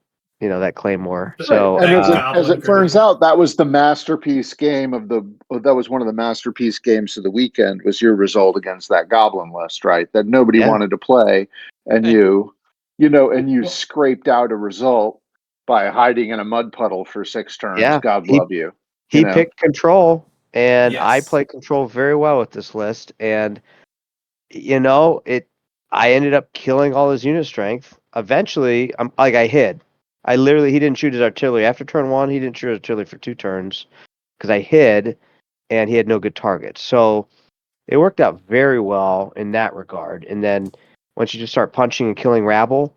claymore. Right. So And That as goblin it turns grenade. out, that was the masterpiece game that was one of the masterpiece games of the weekend, was your result against that goblin list, right? That nobody yeah, wanted to play, and And you Well, scraped out a result by hiding in a mud puddle for 6 turns. yeah, God he love you. You he know, picked control, and I yes. played control very well with this list, and it. I ended up killing all his unit strength. Eventually, I hid. He didn't shoot his artillery after turn one. He didn't shoot his artillery for 2 turns because I hid, and he had no good targets. So it worked out very well in that regard. And then once you just start punching and killing rabble,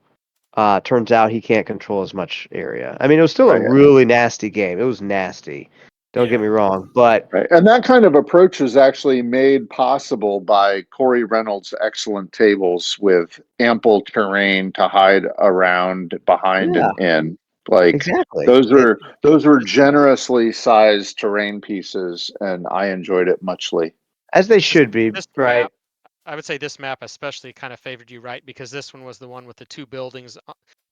turns out he can't control as much area. I mean, it was still a right? really nasty game. It was nasty. Don't get Yeah. me wrong, but Right. And that kind of approach is actually made possible by Corey Reynolds' excellent tables with ample terrain to hide around, behind, yeah, and in. Like exactly. those were Yeah. those were generously sized terrain pieces, and I enjoyed it muchly. As they this should be, this right? map, I would say this map especially kind of favored you, right? Because this one was the one with the two buildings.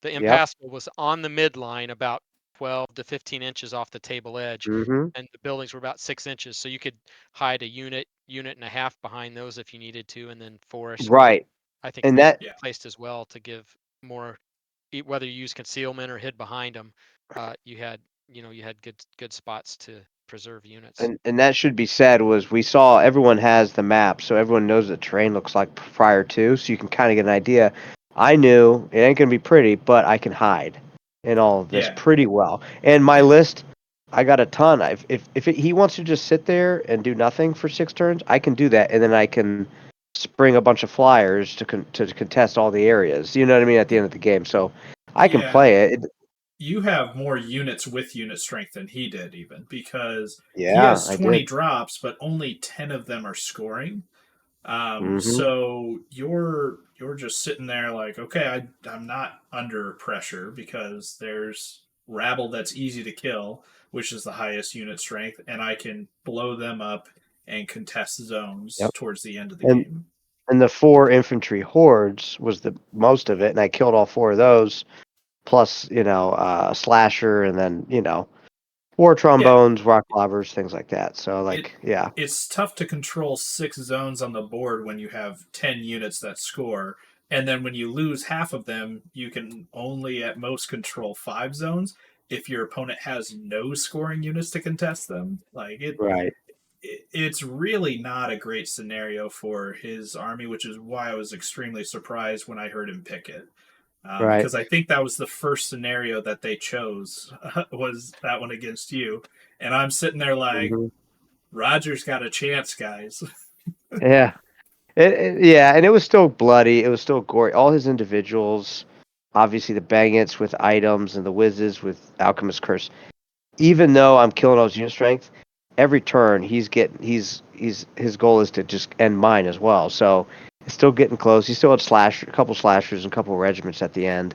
The Yep. impassable was on the midline, about 12 to 15 inches off the table edge, Mm-hmm. and the buildings were about 6 inches. So you could hide a unit and a half behind those if you needed to, and then forests were, Right. I think, And that reasonably placed as well to give more. Whether you use concealment or hid behind them, you had good spots to preserve units. and that should be said was we saw everyone has the map, so everyone knows what the terrain looks like prior to, so you can kind of get an idea. I knew it ain't gonna be pretty, but I can hide in all of this Yeah. pretty well. And my list, I got a ton. He wants to just sit there and do nothing for 6 turns, I can do that, and then I can spring a bunch of flyers to contest all the areas. You know what I mean? At the end of the game, so I can Yeah. play it. You have more units with unit strength than he did, even because he Yeah, has I 20 did. drops, but only 10 of them are scoring. Hmm. So you're just sitting there like, okay, I'm not under pressure because there's rabble that's easy to kill, which is the highest unit strength, and I can blow them up and contest zones Yep. towards the end of the And game. and the 4 infantry hordes was the most of it, and I killed all 4 of those, plus slasher, and then war Yeah, trombones, rock lobbers, things like that. So it yeah, it's tough to control 6 zones on the board when you have 10 units that score, and then when you lose half of them, you can only at most control 5 zones if your opponent has no scoring units to contest them. Like right, it's really not a great scenario for his army, which is why I was extremely surprised when I heard him pick it. right. Because I think that was the first scenario that they chose was that one against you, and I'm sitting there like, Hmm. Roger's got a chance, guys. Yeah, yeah, and it was still bloody. It was still gory. All his individuals, obviously the Bangets with items and the Whizzes with Alchemist Curse. Even though I'm killing all his unit strength, every turn his goal is to just end mine as well. So it's still getting close. He still had a couple slashers and a couple regiments at the end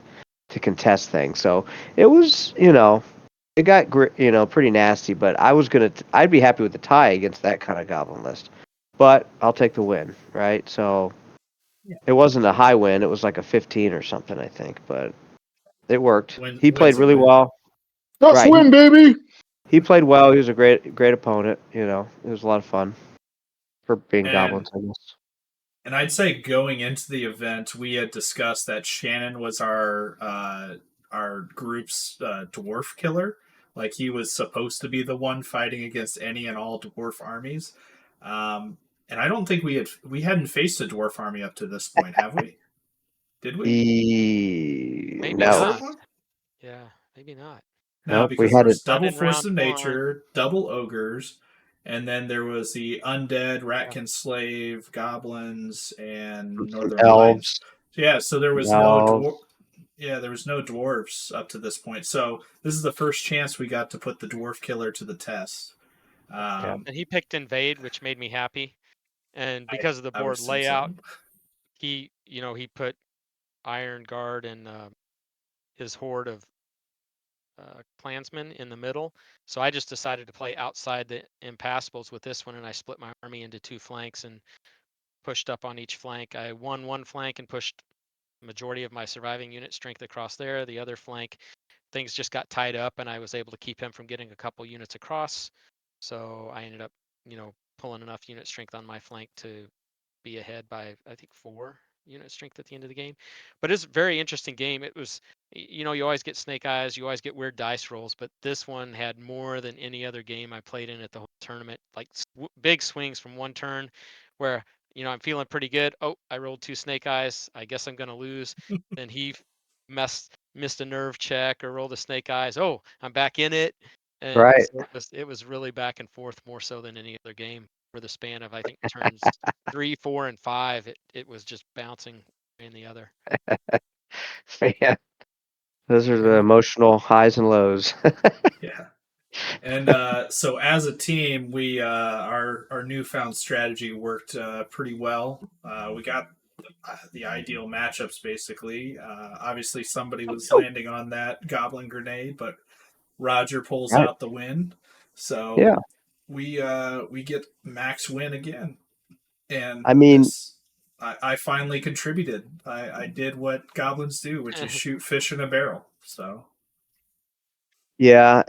to contest things. So it was, it got pretty nasty. But I'd be happy with the tie against that kind of goblin list. But I'll take the win, right? So Yeah. it wasn't a high win. It was like a 15 or something, I think. But it worked. He played Wins a really win. well. Just Right. win, baby. He played well. He was a great opponent. You know, it was a lot of fun for being goblins, I guess. And I'd say going into the event, we had discussed that Shannon was our group's dwarf killer. Like he was supposed to be the one fighting against any and all dwarf armies. And I don't think we hadn't faced a dwarf army up to this point, have we? Did we? Maybe No. not. Yeah, maybe not. No, Nope, we because there had was it. double Not in force round of one. nature, double ogres, and then there was the undead, ratkin Yeah. slave, goblins, and Some northern lights. elves. Yeah, so there was Elves. there was no dwarves up to this point. So this is the first chance we got to put the dwarf killer to the test. And he picked invade, which made me happy. And because of the I would board assume layout, so. he put Iron Guard and his horde of clansmen in the middle. So I just decided to play outside the impassables with this one, and I split my army into 2 flanks and pushed up on each flank. I won one flank and pushed majority of my surviving unit strength across there. The other flank, things just got tied up, and I was able to keep him from getting a couple units across. So I ended up, pulling enough unit strength on my flank to be ahead by, I think, 4 unit strength at the end of the game. But it's a very interesting game. It was, you always get snake eyes, you always get weird dice rolls, but this one had more than any other game I played in at the whole tournament. Like big swings from one turn where, I'm feeling pretty good. Oh, I rolled 2 snake eyes. I guess I'm going to lose. Then he missed a nerve check or rolled a snake eyes. Oh, I'm back in it. And Right. so it was really back and forth more so than any other game for the span of, I think, turns 3, 4, and 5. It was just bouncing in the other. Yeah. Those are the emotional highs and lows. Yeah. And so as a team, we our newfound strategy worked pretty well. We got the ideal matchups basically. Obviously, somebody was landing on that goblin grenade, but Roger pulls Right. out the win. So Yeah. we get max win again. And I mean, I finally contributed. I did what goblins do, which is shoot fish in a barrel. So yeah.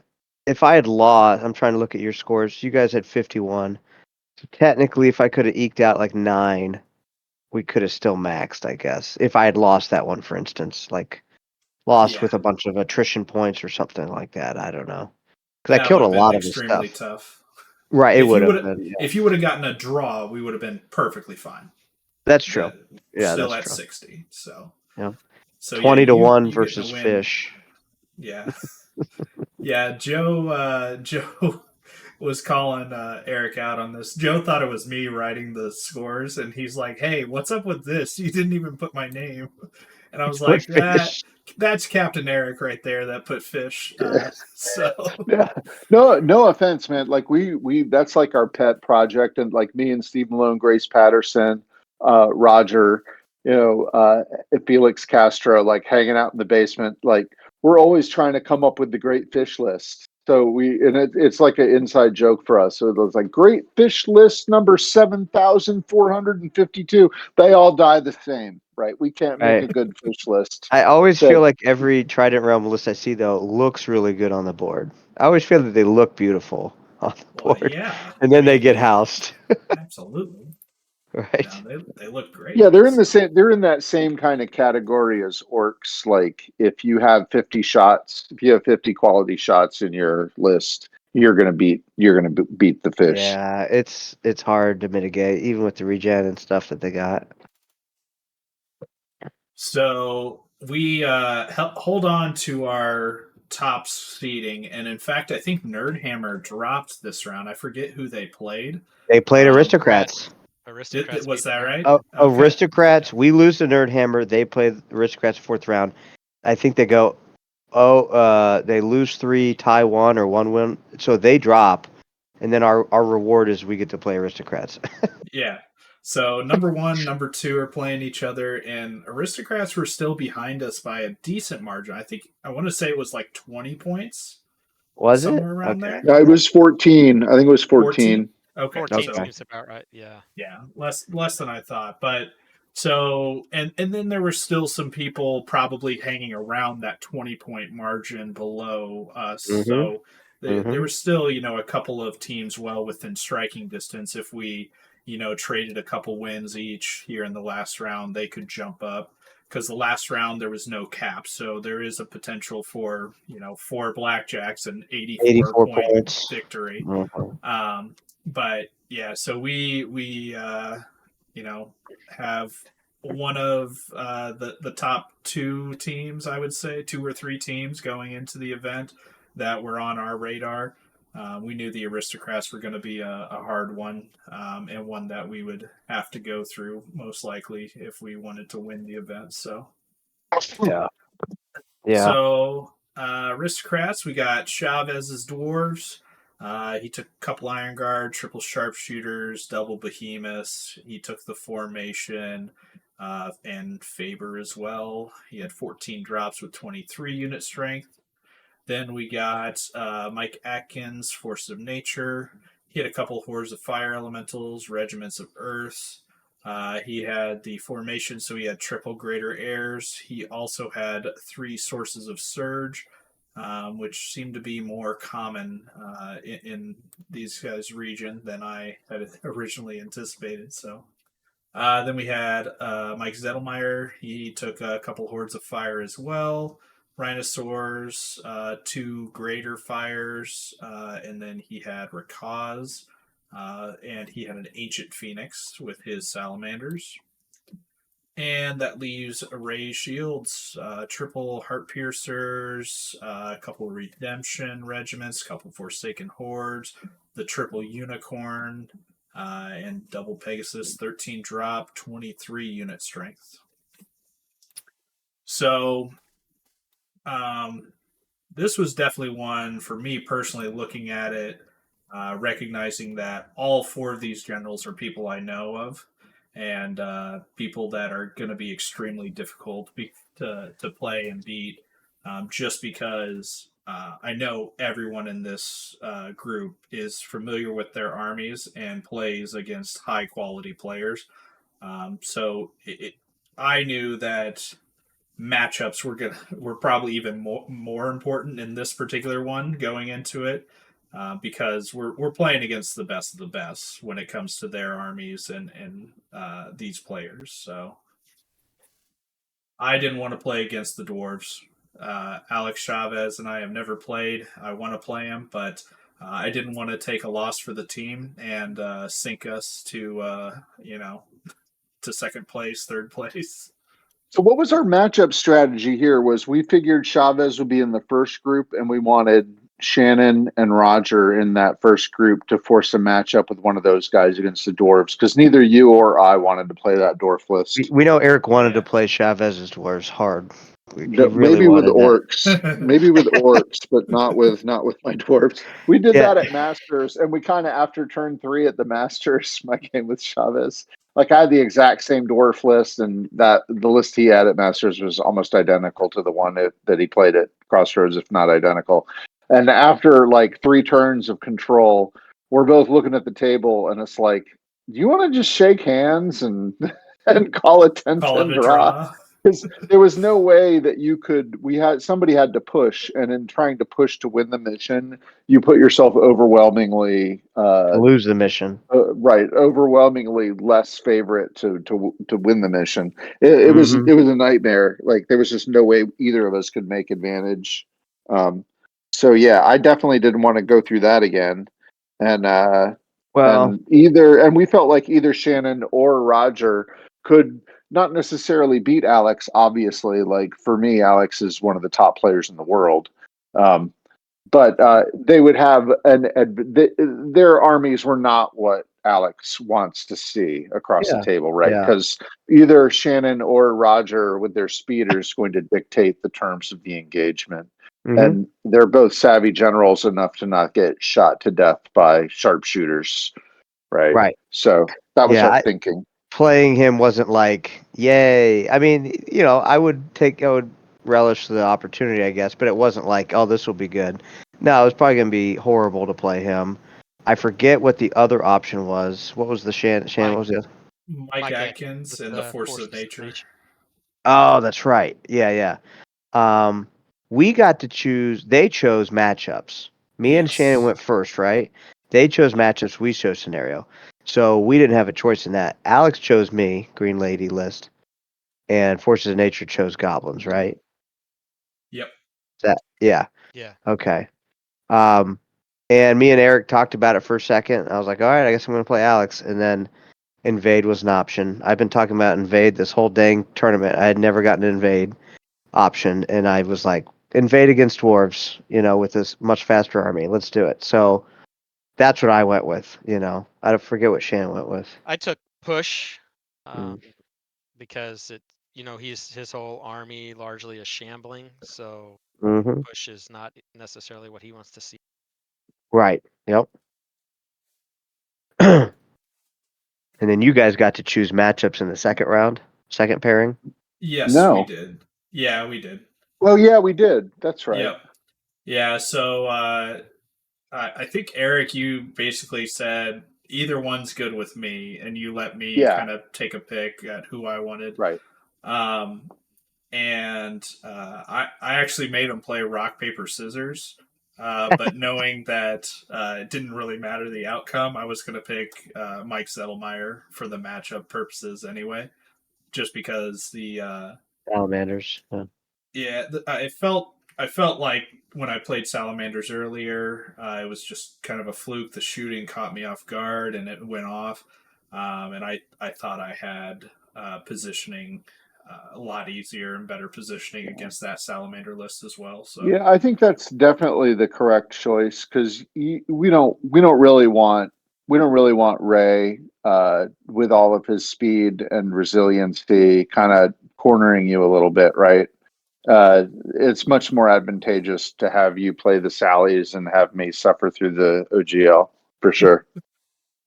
If I had lost, I'm trying to look at your scores. You guys had 51. So technically, if I could have eked out like 9, we could have still maxed, I guess. If I had lost that one, for instance, like lost yeah, with a bunch of attrition points or something like that. I don't know. Because I that killed would a have been lot of his extremely stuff. tough. Right. It If would you would have have been. Yeah. if you would have gotten a draw, we would have been perfectly fine. That's true. Yeah, Still that's at true. 60. So Yeah. so 20 to 1 you getting a versus win. fish. Yeah. Yeah, Joe was calling Eric out on this. Joe thought it was me writing the scores, and he's like, "Hey, what's up with this? You didn't even put my name." And I was Put like, fish. That's Captain Eric right there that put fish." So Yeah. No offense, man. Like we that's like our pet project, and like me and Steve Malone, Grace Patterson, Roger, Felix Castro, like hanging out in the basement. Like we're always trying to come up with the great fish list. So it's like an inside joke for us. So it was like great fish list number 7,452. They all die the same, right? We can't make Right. a good fish list. I always So feel like every Trident Realm list I see, though, looks really good on the board. I always feel that they look beautiful on the well, board. yeah. And then they get housed. Absolutely. Right. No, they look great. yeah, they're in the So same. They're in that same kind of category as orcs. Like if you have 50 shots, if you have 50 quality shots in your list, you're gonna beat the fish. Yeah, it's hard to mitigate, even with the regen and stuff that they got. So we hold on to our top seeding, and in fact, I think Nerdhammer dropped this round. I forget who they played. They played Aristocrat. Aristocrats. Aristocrats Was beat that them. right? Okay. Aristocrats, we lose to Nerdhammer. They play Aristocrats 4th round. I think they go, they lose 3, tie 1, or 1 win. So they drop. And then our reward is we get to play Aristocrats. Yeah. So number 1, number 2 are playing each other, and Aristocrats were still behind us by a decent margin. I want to say it was like 20 points, Was it? somewhere around Okay. there. Yeah, it was 14. I think it was 14. Okay. 14 So seems about right. Yeah. yeah, less than I thought. But so and then there were still some people probably hanging around that 20-point margin below us. Mhm. So there was still, a couple of teams well within striking distance. If we, traded a couple wins each here in the last round, they could jump up. Because the last round there was no cap, so there is a potential for 4 blackjacks and 84 point points. victory. Mhm. But yeah, so we have one of the top 2 teams, I would say 2 or 3 teams going into the event that were on our radar. We knew the Aristocrats were going to be a hard one, and one that we would have to go through most likely if we wanted to win the event. So Yeah. so Aristocrats, we got Chavez's Dwarves. He took a couple Iron Guard, triple Sharpshooters, double Behemoths. He took the formation and Faber as well. He had 14 drops with 23 unit strength. Then we got Mike Atkins, Force of Nature. He had a couple Hordes of Fire Elementals, Regiments of Earth. He had the formation, so he had triple Greater Airs. He also had 3 Sources of Surge, which seemed to be more common in these guys' region than I had originally anticipated. So then we had Mike Zettelmeyer. He took a couple Hordes of Fire as well. Rhinosaurs, 2 Greater Fires, and then he had Rakaz, and he had an Ancient Phoenix with his Salamanders. And that leaves Ray Shields, triple Heart Piercers, a couple Redemption Regiments, a couple Forsaken Hordes, the triple Unicorn, and double Pegasus, 13 drop, 23 unit strength. So this was definitely one for me personally, looking at it, recognizing that all 4 of these generals are people I know of, and people that are going to be extremely difficult to play and beat, just because I know everyone in this group is familiar with their armies and plays against high quality players. So I knew that matchups were probably even more important in this particular one going into it, because we're playing against the best of the best when it comes to their armies and these players. So I didn't want to play against the dwarves. Alex Chavez and I have never played. I want to play him, but I didn't want to take a loss for the team and sink us to to second place, third place. So what was our matchup strategy here? Was we figured Chavez would be in the first group and we wanted Shannon and Roger in that first group to force a matchup with one of those guys against the dwarves, because neither you or I wanted to play that dwarf list. We know Eric wanted to play Chavez's Dwarves hard. He really Maybe with wanted that. orcs, maybe with orcs, but not with my dwarves. We did Yeah. that at Masters, and we kind of, after turn 3 at the Masters, my game with Chavez, like I had the exact same dwarf list, and that the list he had at Masters was almost identical to the one that he played at Crossroads, if not identical. And after like 3 turns of control, we're both looking at the table, and it's like, do you want to just shake hands and and call it 10-10 Call it a draw? draw. Because there was no way that you could. Somebody had to push, and in trying to push to win the mission, you put yourself overwhelmingly Lose the mission. overwhelmingly less favorite to win the mission. It was a nightmare. Like there was just no way either of us could make advantage. So yeah, I definitely didn't want to go through that again. And we felt like either Shannon or Roger could not necessarily beat Alex. Obviously, like for me, Alex is one of the top players in the world. But they would have their armies were not what Alex wants to see across the table, right? Because either Shannon or Roger with their speeders is going to dictate the terms of the engagement. And they're both savvy generals enough to not get shot to death by sharpshooters, right? Right. So that was our thinking. Playing him wasn't like, yay. I mean, I would relish the opportunity, I guess, but it wasn't like, oh, this will be good. No, it was probably going to be horrible to play him. I forget what the other option was. What was the Shannon? What was the other? Mike Atkins and the Force of Nature. Oh, that's right. Yeah. We got to choose. They chose matchups. Me and Shannon went first, right? They chose matchups, we chose scenario. So we didn't have a choice in that. Alex chose me, Green Lady list, and Forces of Nature chose Goblins, right? Yep. Yeah. Yeah. Okay. And me and Eric talked about it for a second. I was like, all right, I guess I'm going to play Alex. And then Invade was an option. I've been talking about Invade this whole dang tournament. I had never gotten an Invade option. And I was like, Invade against Dwarves, with this much faster army. Let's do it. So that's what I went with, I forget what Shannon went with. I took push Mm. because his whole army largely is shambling, so Mm-hmm. push is not necessarily what he wants to see. Right. Yep. And then you guys got to choose matchups in the second round, second pairing. Yes, we No. did. Yeah, we did. Well, yeah, we did. That's right. Yep. Yeah. So I think Eric, you basically said either one's good with me, and you let me Yeah. kind of take a pick at who I wanted. Right. And I actually made him play rock paper scissors. But knowing that it didn't really matter the outcome, I was going to pick Mike Zettelmeyer for the matchup purposes anyway, just because the Salamanders. yeah, I felt like when I played Salamanders earlier, it was just kind of a fluke. The shooting caught me off guard, and it went off. And I thought I had positioning a lot easier and better positioning against that Salamander list as well. So Yeah, I think that's definitely the correct choice because we don't really want Ray with all of his speed and resiliency kind of cornering you a little bit, right? It's much more advantageous to have you play the Sallies and have me suffer through the OGL for sure.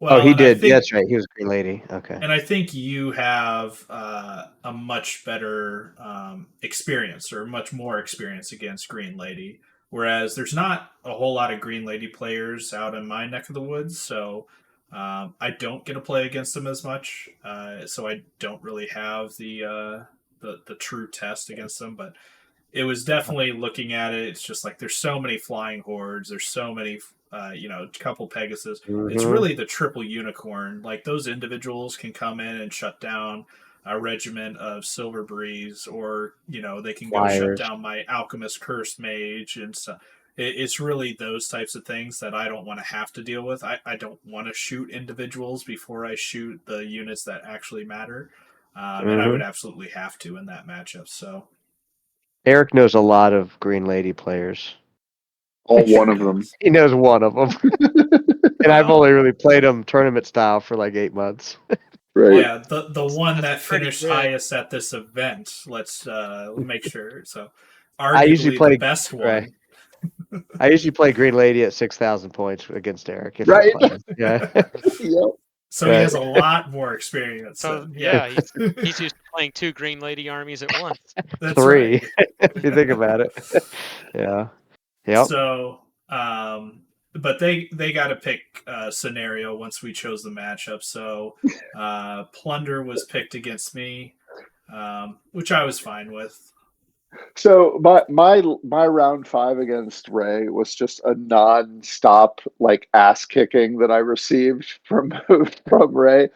Oh, well, he and I did. think That's right. He was a Green Lady. Okay. And I think you have a much better experience or much more experience against Green Lady. Whereas there's not a whole lot of Green Lady players out in my neck of the woods. So I don't get to play against them as much. So I don't really have the true test against them. But it was definitely looking at it. It's just like there's so many flying hordes. There's so many, couple Pegasus. It's Mm-hmm. really the triple unicorn. Like those individuals can come in and shut down a regiment of Silver Breeze, or they can go shut Flyers. down my Alchemist Cursed Mage, and so it's really those types of things that I don't want to have to deal with. I don't want to shoot individuals before I shoot the units that actually matter, and I Mm-hmm. would absolutely have to in that matchup. So. Eric knows a lot of Green Lady players. All Sure one of them. does. He knows one of them. And I've Well, only really played him tournament style for like 8 months. Right. yeah, the one that That's pretty finished good. highest at this event. Let's make sure. So, I usually arguably the play best right. one. I usually play Green Lady at 6,000 points against Eric if Right. I'm playing. Yeah. Yep. So he Right. has a lot more experience. So Than, yeah, he's used to playing 2 Green Lady armies at once. that's 3, right. if you think about it. Yeah. Yep. So, but they got to pick a scenario once we chose the matchup. So, Plunder was picked against me, which I was fine with. So my round 5 against Ray was just a non-stop like ass kicking that I received from from Ray.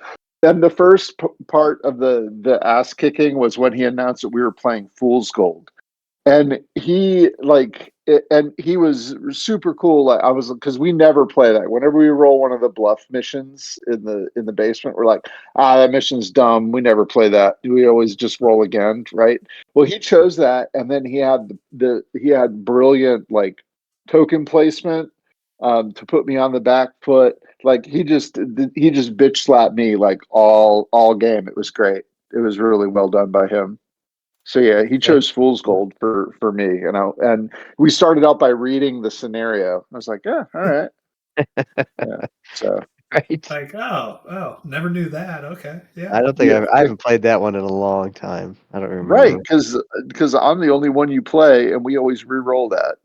Then the first part of the ass kicking was when he announced that we were playing Fool's Gold. And he was super cool. Like I was, because we never play that. Whenever we roll one of the bluff missions in the basement, we're like, that mission's dumb. We never play that. We always just roll again, right? Well, he chose that, and then he had he had brilliant like token placement to put me on the back foot. Like he just bitch slapped me like all game. It was great. It was really well done by him. So yeah, he chose Fool's Gold for me, and we started out by reading the scenario. I was like, yeah, all right, yeah. So Right. Like, never knew that. Okay, yeah. I don't think yeah, I haven't played that one in a long time. I don't right, remember. because I'm the only one you play, and we always re-roll that.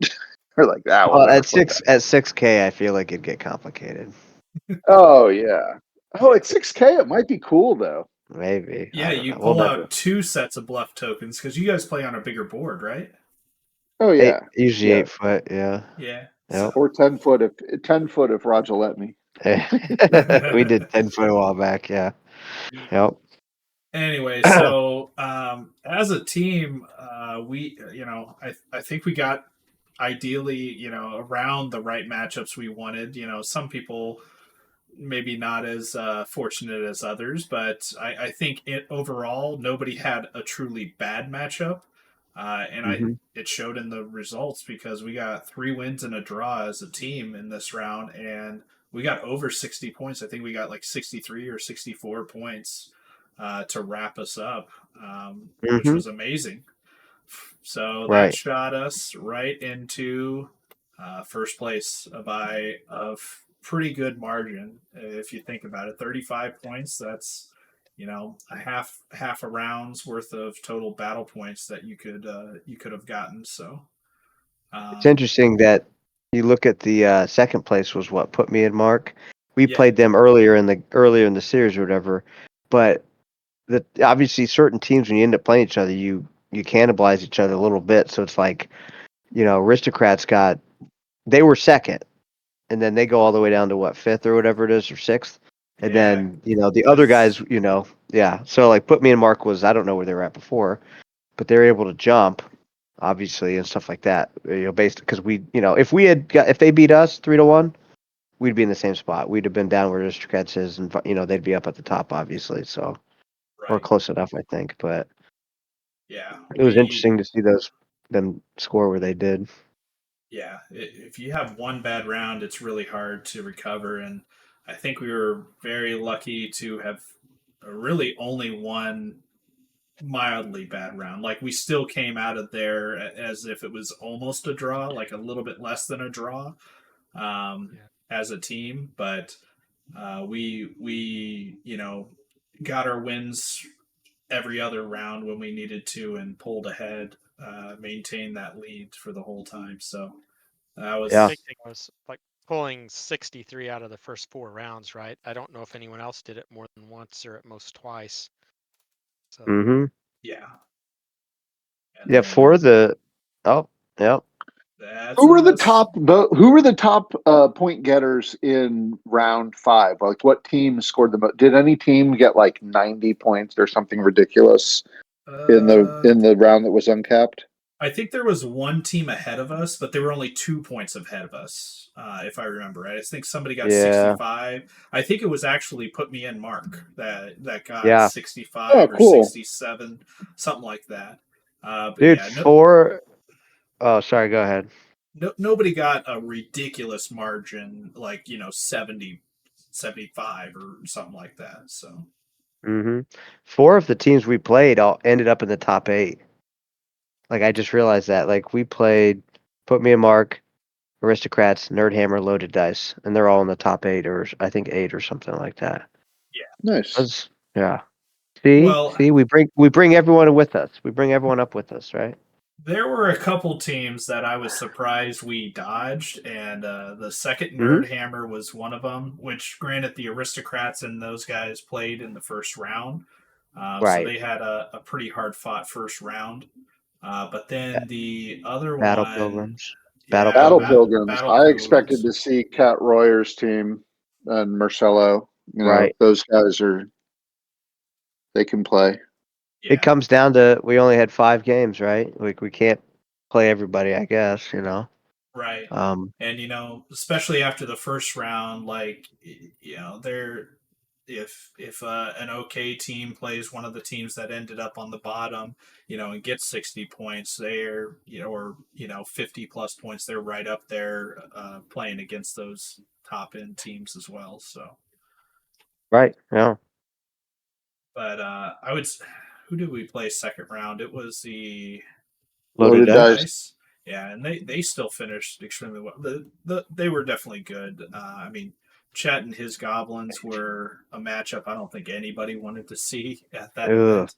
We're like, we'll Well, never at play 6K, I feel like it'd get complicated. that. Oh yeah. Oh, at 6K, it might be cool though. Maybe. Yeah, I don't you know. We'll pull never. out 2 sets of bluff tokens because you guys play on a bigger board, right? Oh yeah, Usually yeah. 8 foot. Yeah. Yeah. Yep. Or 10 foot if Roger let me. We did 10-foot a while back. Yeah. Yep. Anyway, so as a team, we, I think we got ideally, around the right matchups we wanted. Some people maybe not as fortunate as others, but I think overall nobody had a truly bad matchup, and Mhm. it showed in the results because we got 3 wins and a draw as a team in this round, and we got over 60 points. I think we got like 63 or 64 points to wrap us up, which Mhm. was amazing. So that Right. shot us right into first place by a pretty good margin. If you think about it, 35 points. That's a half a round's worth of total battle points that you could have gotten. So It's um, interesting that you look at the second place was what put me and Mark. We yeah, played them earlier in the series or whatever, but obviously certain teams when you end up playing each other, you cannibalize each other a little bit. So it's like Aristocrats they were second, and then they go all the way down to what, fifth or whatever it is, or sixth, and yeah, then the other guys, yeah. So like put me and Mark was, I don't know where they were at before, but they're able to jump obviously and stuff like that. Based because if they beat us 3-1, we'd be in the same spot. We'd have been down where Aristocrats is, and they'd be up at the top, obviously. So or right, close enough, I think. But yeah. it was We interesting to see them score where they did. Yeah, if you have one bad round, it's really hard to recover. And I think we were very lucky to have really only one mildly bad round. Like we still came out of there as if it was almost a draw, like a little bit less than a draw Yeah. as a team. But we got our wins every other round when we needed to and pulled ahead, maintained that lead for the whole time. So that The Yeah. big was thing was like pulling 63 out of the first 4 rounds, right? I don't know if anyone else did it more than once or at most twice. So Mm-hmm. yeah. And Yeah. then For the oh, yeah. that's Who were the us. top? Who were the top point getters in round 5? Like, what team scored the most? Did any team get like 90 points or something ridiculous in the Uh, in the round that was uncapped? I think there was one team ahead of us, but they were only 2 points ahead of us, if I remember right. I think somebody got Yeah. 65. I think it was actually Put Me in Mark that got Yeah. Oh, 65 or cool. 67, something like that. But Dude, yeah, oh, sorry, go ahead. nobody got a ridiculous margin like 70, 75 or something like that. So Mm-hmm. 4 of the teams we played all ended up in the top 8. Like I just realized that. Like we played Put Me and Mark, Aristocrats, Nerdhammer, Loaded Dice, and they're all in the top 8 or I think 8 or something like that. yeah. Nice. Yeah. See, Well, see, we bring everyone with us. We bring everyone up with us, right? there were a couple teams that I was surprised we dodged, and the second Mm-hmm. Nerd Hammer was one of them. Which, granted, the Aristocrats and those guys played in the first round, so Right. they had a pretty hard fought first round. But then the other Battle one, Pilgrims. Battle yeah, Battle Pilgrims. Pilgrims. Battle I expected Pilgrims, to see Cat Royer's team and Marcelo. Right. Those guys they can play. It yeah. comes down to we only had 5 games, right? Like we can't play everybody, I guess. Right. Um, And especially after the first round, like they're if an okay team plays one of the teams that ended up on the bottom, and gets 60 points, they're or 50 plus points, they're right up there playing against those top end teams as well. So, right. Yeah. but I would. Who did we play second round? It was the Loaded Loaded Loaded Dice. dice. Dice. Yeah, and they still finished extremely well. They were definitely good. I mean, Chet and his goblins were a matchup I don't think anybody wanted to see at that Ugh. event.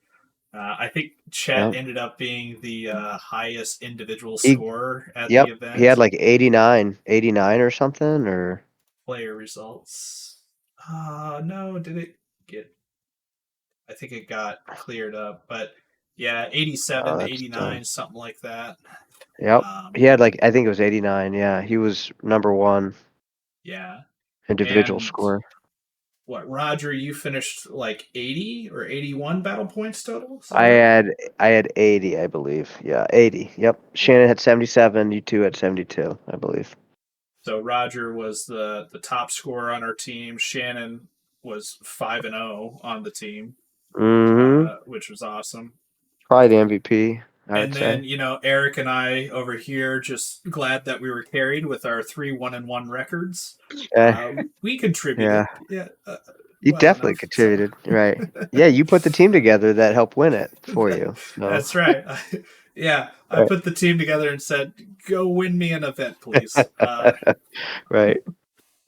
I think Chet Yeah. ended up being the highest individual He scorer at the Yep. He had event. like 89 or something or Player results. No, did it get? I think it got cleared up, but Yeah, 87, Oh, that's 89, something like that. Yep. Um, He had like I think it was 89. Yeah, he was number one yeah. individual And scorer. what, Roger, you finished like 80 or 81 battle points total? Is that I right? had 80, I believe. Yeah, 80. Yep. Shannon had 77. You two had 72, I believe. So Roger was the top scorer on our team. Shannon was 5-0 on the team, Mm-hmm. which was awesome. Probably the MVP, I would And say. then, Eric and I over here just glad that we were carried with our 3-1-1 records. Okay. We Yeah. contributed, yeah, You well definitely enough. So contributed, right? Yeah, you put the team together that helped win it for you. So, that's right. Yeah, I right. put the team together and said, "Go win me an event, please." Right. Well,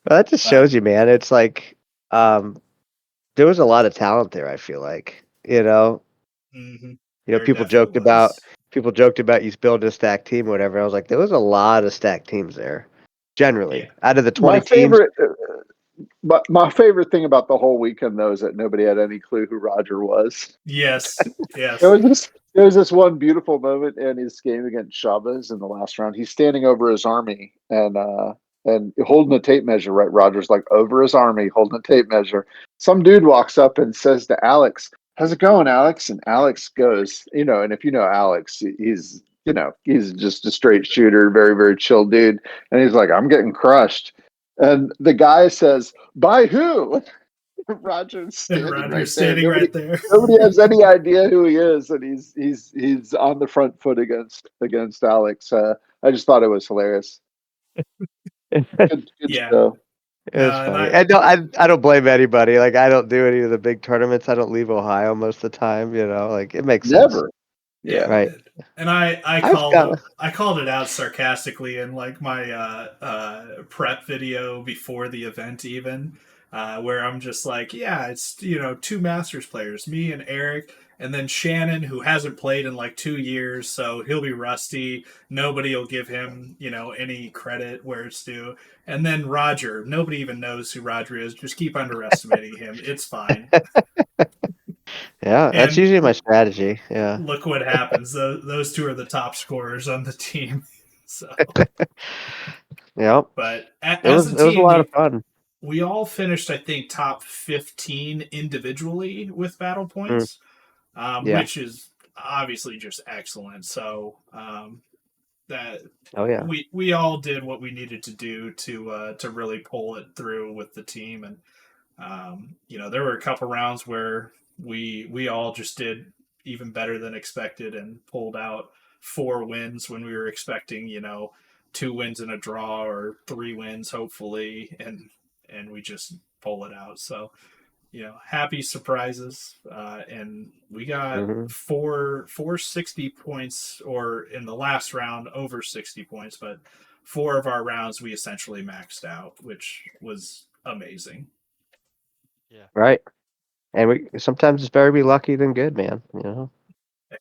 that just But shows you, man. It's like there was a lot of talent there, I feel like. mhm, there People definitely joked about was. you building a stacked team or whatever. I was like, there was a lot of stacked teams there. Yeah. Generally, out of the My 20 teams. favorite, my favorite thing about the whole weekend though is that nobody had any clue who Roger was. Yes. There Yes. was this one beautiful moment in his game against Chavez in the last round. He's standing over his army and holding a tape measure. Right, Roger's like over his army holding a tape measure. Some dude walks up and says to Alex, "How's it going, Alex?" And Alex goes, and if you know Alex, he's just a straight shooter, very very chill dude. And he's like, "I'm getting crushed." And the guy says, "By who?" Roger's And standing right Roger's there. standing right there. Nobody has any idea who he is, and he's on the front foot against Alex. I just thought it was hilarious. Good Yeah. show. It was No, and funny. And no, I don't blame anybody. Like I don't do any of the big tournaments. I don't leave Ohio most of the time. Like it makes sense, Never. yeah, Yeah. right? and I I've called got. it I called it out sarcastically in like my prep video before the event even, where I'm just like, yeah, it's two Masters players, me and Eric, and then Shannon, who hasn't played in like 2 years, so he'll be rusty. Nobody will give him any credit where it's due, and then Roger, nobody even knows who Roger is. Just keep underestimating him. It's fine. Yeah, that's And usually my strategy. Yeah. look what happens. Those two are the top scorers on the team. So, Yep. but It as was a it was a team, lot of fun. we all finished, I think, top 15 individually with battle Mm, points, yeah. which is obviously just excellent. So that Oh yeah. we all did what we needed to do to really pull it through with the team, and there were a couple rounds where we all just did even better than expected and pulled out 4 wins when we were expecting 2 wins and a draw or 3 wins hopefully, and we just pull it out. So happy surprises, and we got Hmm. four 60 points, or in the last round over 60 points, but 4 of our rounds we essentially maxed out, which was amazing. Yeah. Right. And we sometimes it's better to be lucky than good, man.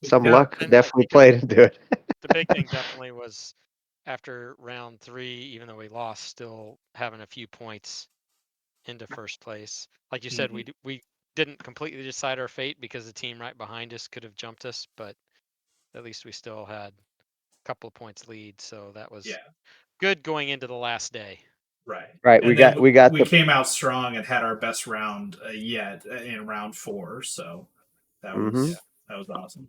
Some Yep. luck And definitely played into it. the big thing definitely was after round 3, even though we lost, still having a few points into first place. Like you said, Mhm. we didn't completely decide our fate because the team right behind us could have jumped us, but at least we still had a couple of points lead. So that was Yeah, good going into the last day. right. Right. And then We got we the. came out strong and had our best round yet in round 4. So that Hmm. was that was awesome.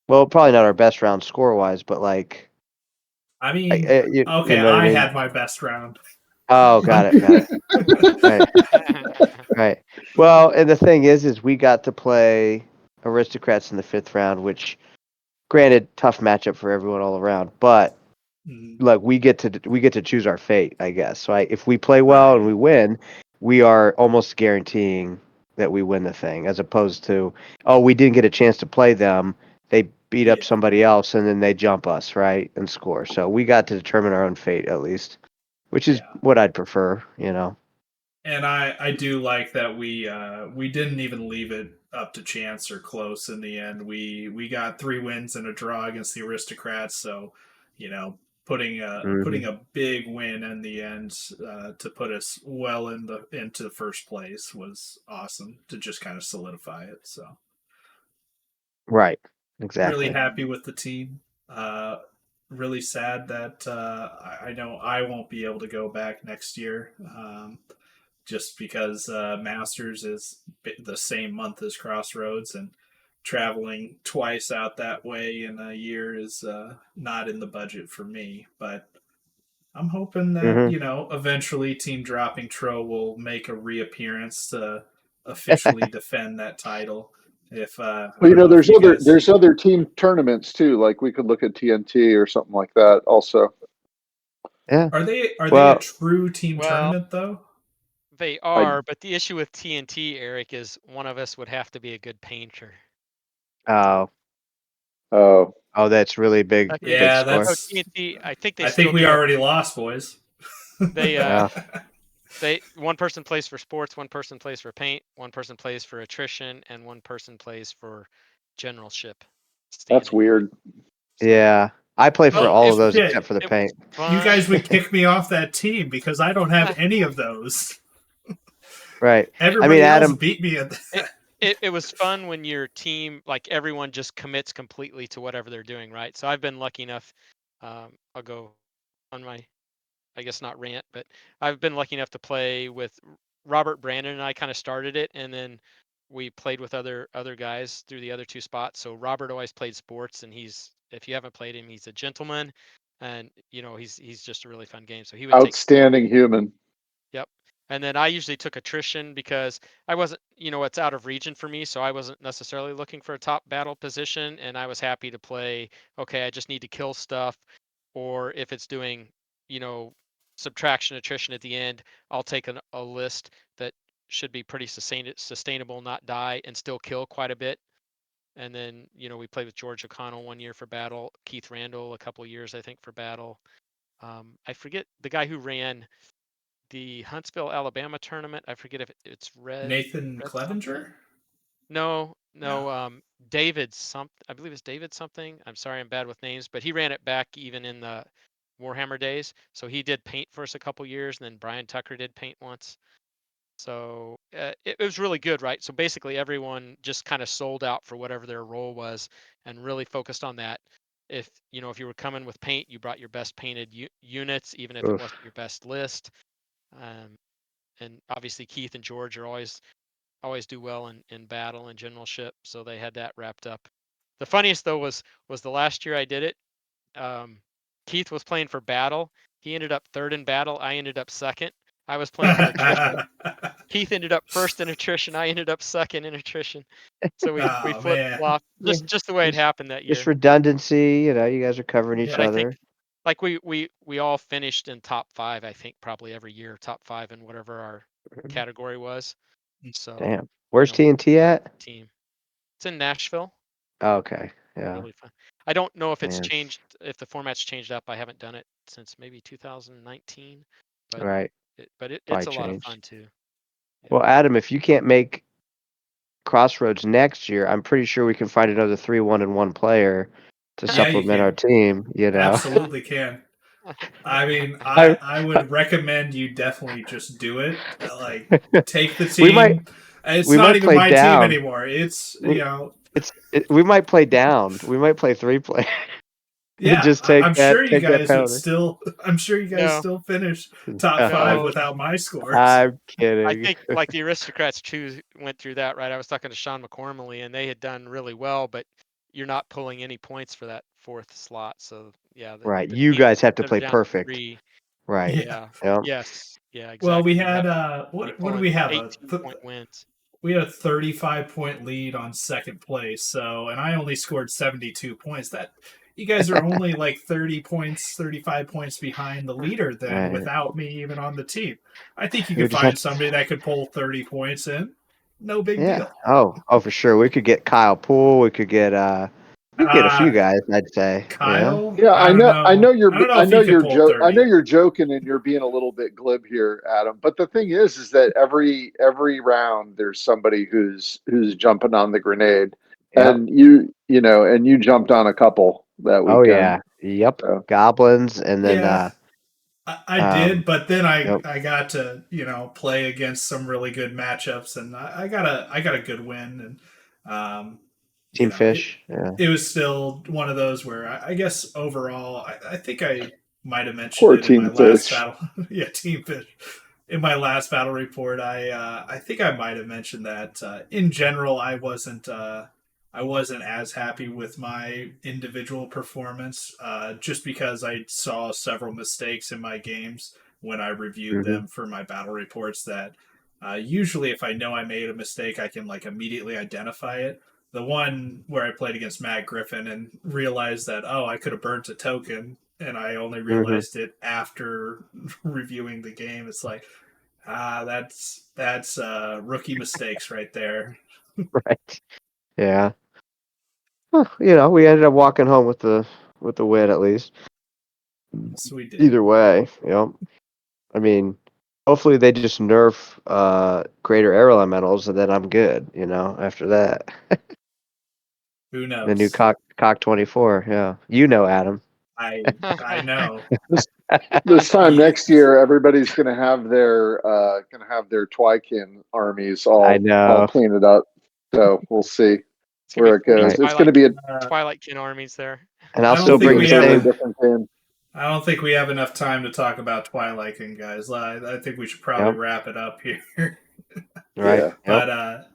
Well, probably not our best round score wise, but like, I mean, you okay, know what I I mean. had my best round. Oh, got it. Got it. Right. Right. Well, and the thing is we got to play Aristocrats in the 5th round, which, granted, tough matchup for everyone all around, but Mhm. like we get to choose our fate, I guess. So if we play well Right. and we win, we are almost guaranteeing that we win the thing, as opposed to, oh, we didn't get a chance to play them. They beat up Yeah. somebody else and then they jump us, right, and score. So we got to determine our own fate at least, which is Yeah. what I'd prefer. And I do like that we didn't even leave it up to chance or close in the end. We got 3 wins and a draw against the Aristocrats, so putting Hmm. a big win in the end to put us well into the first place was awesome to just kind of solidify it. So Right. Really Exactly. happy with the team. Really sad that I know I won't be able to go back next year. Just because Masters is the same month as Crossroads, and traveling twice out that way in a year is not in the budget for me. But I'm hoping that, Hmm. eventually Team Dropping Trow will make a reappearance to officially defend that title. If I Well, don't know if you guys there's other team tournaments too. Like we could look at TNT or something like that. Also, Yeah. are they a Well, true team Well, tournament though? they I are, but the issue with TNT, Eric, is one of us would have to be a good painter. oh, oh that's really big, Like big Yeah, score. TNT, I think they I think still we do it. already lost, boys. They Yeah. one person plays for sports, one person plays for paint, one person plays for attrition, and one person plays for generalship that's standing. weird. So, Yeah. I play for but Well, all it of those shit, except for the it was paint. you fun. guys would kick me off that team because I don't have any of those. Right. I mean, Everybody else Adam. beat me at it, that. it was fun when your team, like everyone just commits completely to whatever they're doing, right? So I've been lucky enough. I'll go on my, I guess not rant, but I've been lucky enough to play with Robert Brandon, and I kind of started it, and then we played with other guys through the other two spots. So Robert always played sports, and if you haven't played him, he's a gentleman, and he's just a really fun game. So he would take. Outstanding human. Yep. And then I usually took attrition because I wasn't, it's out of region for me. So I wasn't necessarily looking for a top battle position. And I was happy to play, okay, I just need to kill stuff. Or if it's doing, you know, subtraction attrition at the end, I'll take a list that should be pretty sustainable, not die, and still kill quite a bit. And then, we played with George O'Connell 1 year for battle, Keith Randall a couple years, I think, for battle. I forget the guy who ran the Huntsville, Alabama tournament. I forget if it's Nathan Red something. Clevenger? No, No. no. David something. I believe it's David something. I'm sorry, I'm bad with names, but he ran it back even in the Warhammer days. So he did paint for us a couple years, and then Brian Tucker did paint once. So it was really good, right? So basically, everyone just kind of sold out for whatever their role was, and really focused on that. If you were coming with paint, you brought your best painted units, even if it Oof. wasn't your best list. Um, and obviously Keith and George are always do well in battle and generalship, so they had that wrapped up. The funniest though was the last year I did it. Keith was playing for battle. He ended up third in battle. I ended up second. I was playing for attrition. Keith ended up first in attrition. I ended up second in attrition. So we Oh flip man. flop, Yeah. just the way it happened that Just year. redundancy. You guys are covering each But Yeah. I think other. like we all finished in top 5. I think probably every year top 5 in whatever our category was. So Damn. Where's TNT at? team. It's in Nashville. Okay. Yeah. Really fun. I don't know if it's Man. changed, if the format's changed up. I haven't done it since maybe 2019, but Right. it's Probably a lot of changed. fun too. Yeah. Well, Adam, if you can't make Crossroads next year, I'm pretty sure we can find another 3-1-1 player to Yeah, you supplement our can. team. Absolutely can. I mean, I, I would recommend you definitely just do it. Like, take the we might team. It's we not might even play my team down. anymore. It's We might play down. We might play 3 player. yeah. Just take I'm that sure you take that guys would penalty. still. I'm sure you guys No, still finish top 5 no. without my scores. I'm I kidding. think like the Aristocrats went through that, right? I was talking to Sean McCormley, and they had done really well, but you're not pulling any points for that 4th slot. So yeah, Right. the You teams guys have to that are play down to perfect. 3. Right. Yeah. Yeah. Yep. Yes. Yeah. Well, we Exactly. You have had to be what do pulling we have 18-point wins. we had a 35-point lead on second place. So, and I only scored 72 points. That you guys are only like 30 points, 35 points behind the leader then Right. without me even on the team. I think you We could just have find somebody that could pull 30 points in. No big Yeah. deal. Oh, for sure. We could get Kyle Poole. We could get a few Uh guys, I'd say. Yeah. Kyle, Yeah, I don't know. I don't know I if know he could you're pull I know 30. you're joking and you're being a little bit glib here, Adam. But the thing is that every round there's somebody who's jumping on the grenade, Yep. and and you jumped on a couple that Oh weekend. yeah. Yep. So Goblins and then Yeah, I did, um but then yep. I got to play against some really good matchups, and I got a good win, and you Team know, Fish. Yeah. it was still one of those where I guess overall, I think I might have mentioned Poor it in my Team last Fish. battle. Yeah, Team Fish. In my last battle report, I think I might have mentioned that in general I wasn't as happy with my individual performance just because I saw several mistakes in my games when I reviewed Hmm. them for my battle reports. That usually, if I know I made a mistake, I can like immediately identify it. The one where I played against Matt Griffin and realized that I could have burnt a token, and I only Hmm. realized it after reviewing the game. It's like that's rookie mistakes right there. Right. Yeah. Huh, we ended up walking home with the win at least. So we did. Either way, I mean, hopefully they just nerf greater air elementals, and then I'm good. After that, Who the new knows? cock 24. Yeah, Adam. I know. This time Yeah, next year, everybody's gonna have their Twykin armies I all know. painted up. So we'll see It's gonna where be it 40 goes. Right. It's gonna be uh, Twilight Kin armies there. And I I'll don't still it'll be think bring a the we have. totally same. different game. I don't think we have enough time to talk about Twilight King, guys. I think we should probably Yep. wrap it up here. Right. Yeah. Yep. But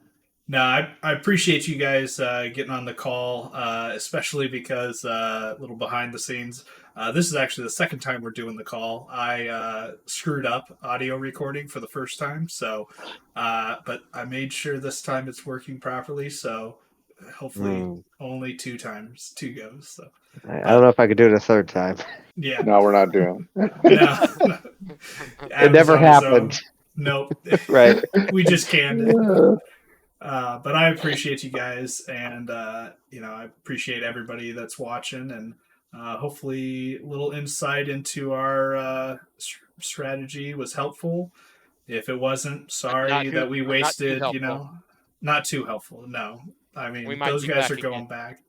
no, I appreciate you guys getting on the call, especially because a little behind the scenes. This is actually the second time we're doing the call. I screwed up audio recording for the first time, so but I made sure this time it's working properly. So hopefully, Mm. only two times, two goes. So, I don't know but if I could do it a third time. yeah, No, we're not doing. no, no. It Adam's never on his happened. own. Nope, Right. we just canned it. Yeah. But I appreciate you guys, and I appreciate everybody that's watching, and hopefully, a little insight into our strategy was helpful. If it wasn't, sorry that we Not too wasted. helpful. Not too helpful. No, I We mean might those be guys are back going again. back.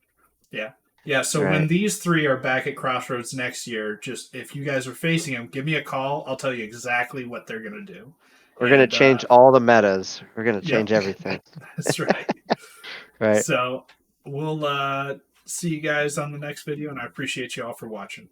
Yeah, yeah. So when Right. these three are back at Crossroads next year, just if you guys are facing them, give me a call. I'll tell you exactly what they're gonna do. We're gonna And change all the metas. We're gonna yep, change everything. that's right. Right. So we'll see you guys on the next video, and I appreciate you all for watching.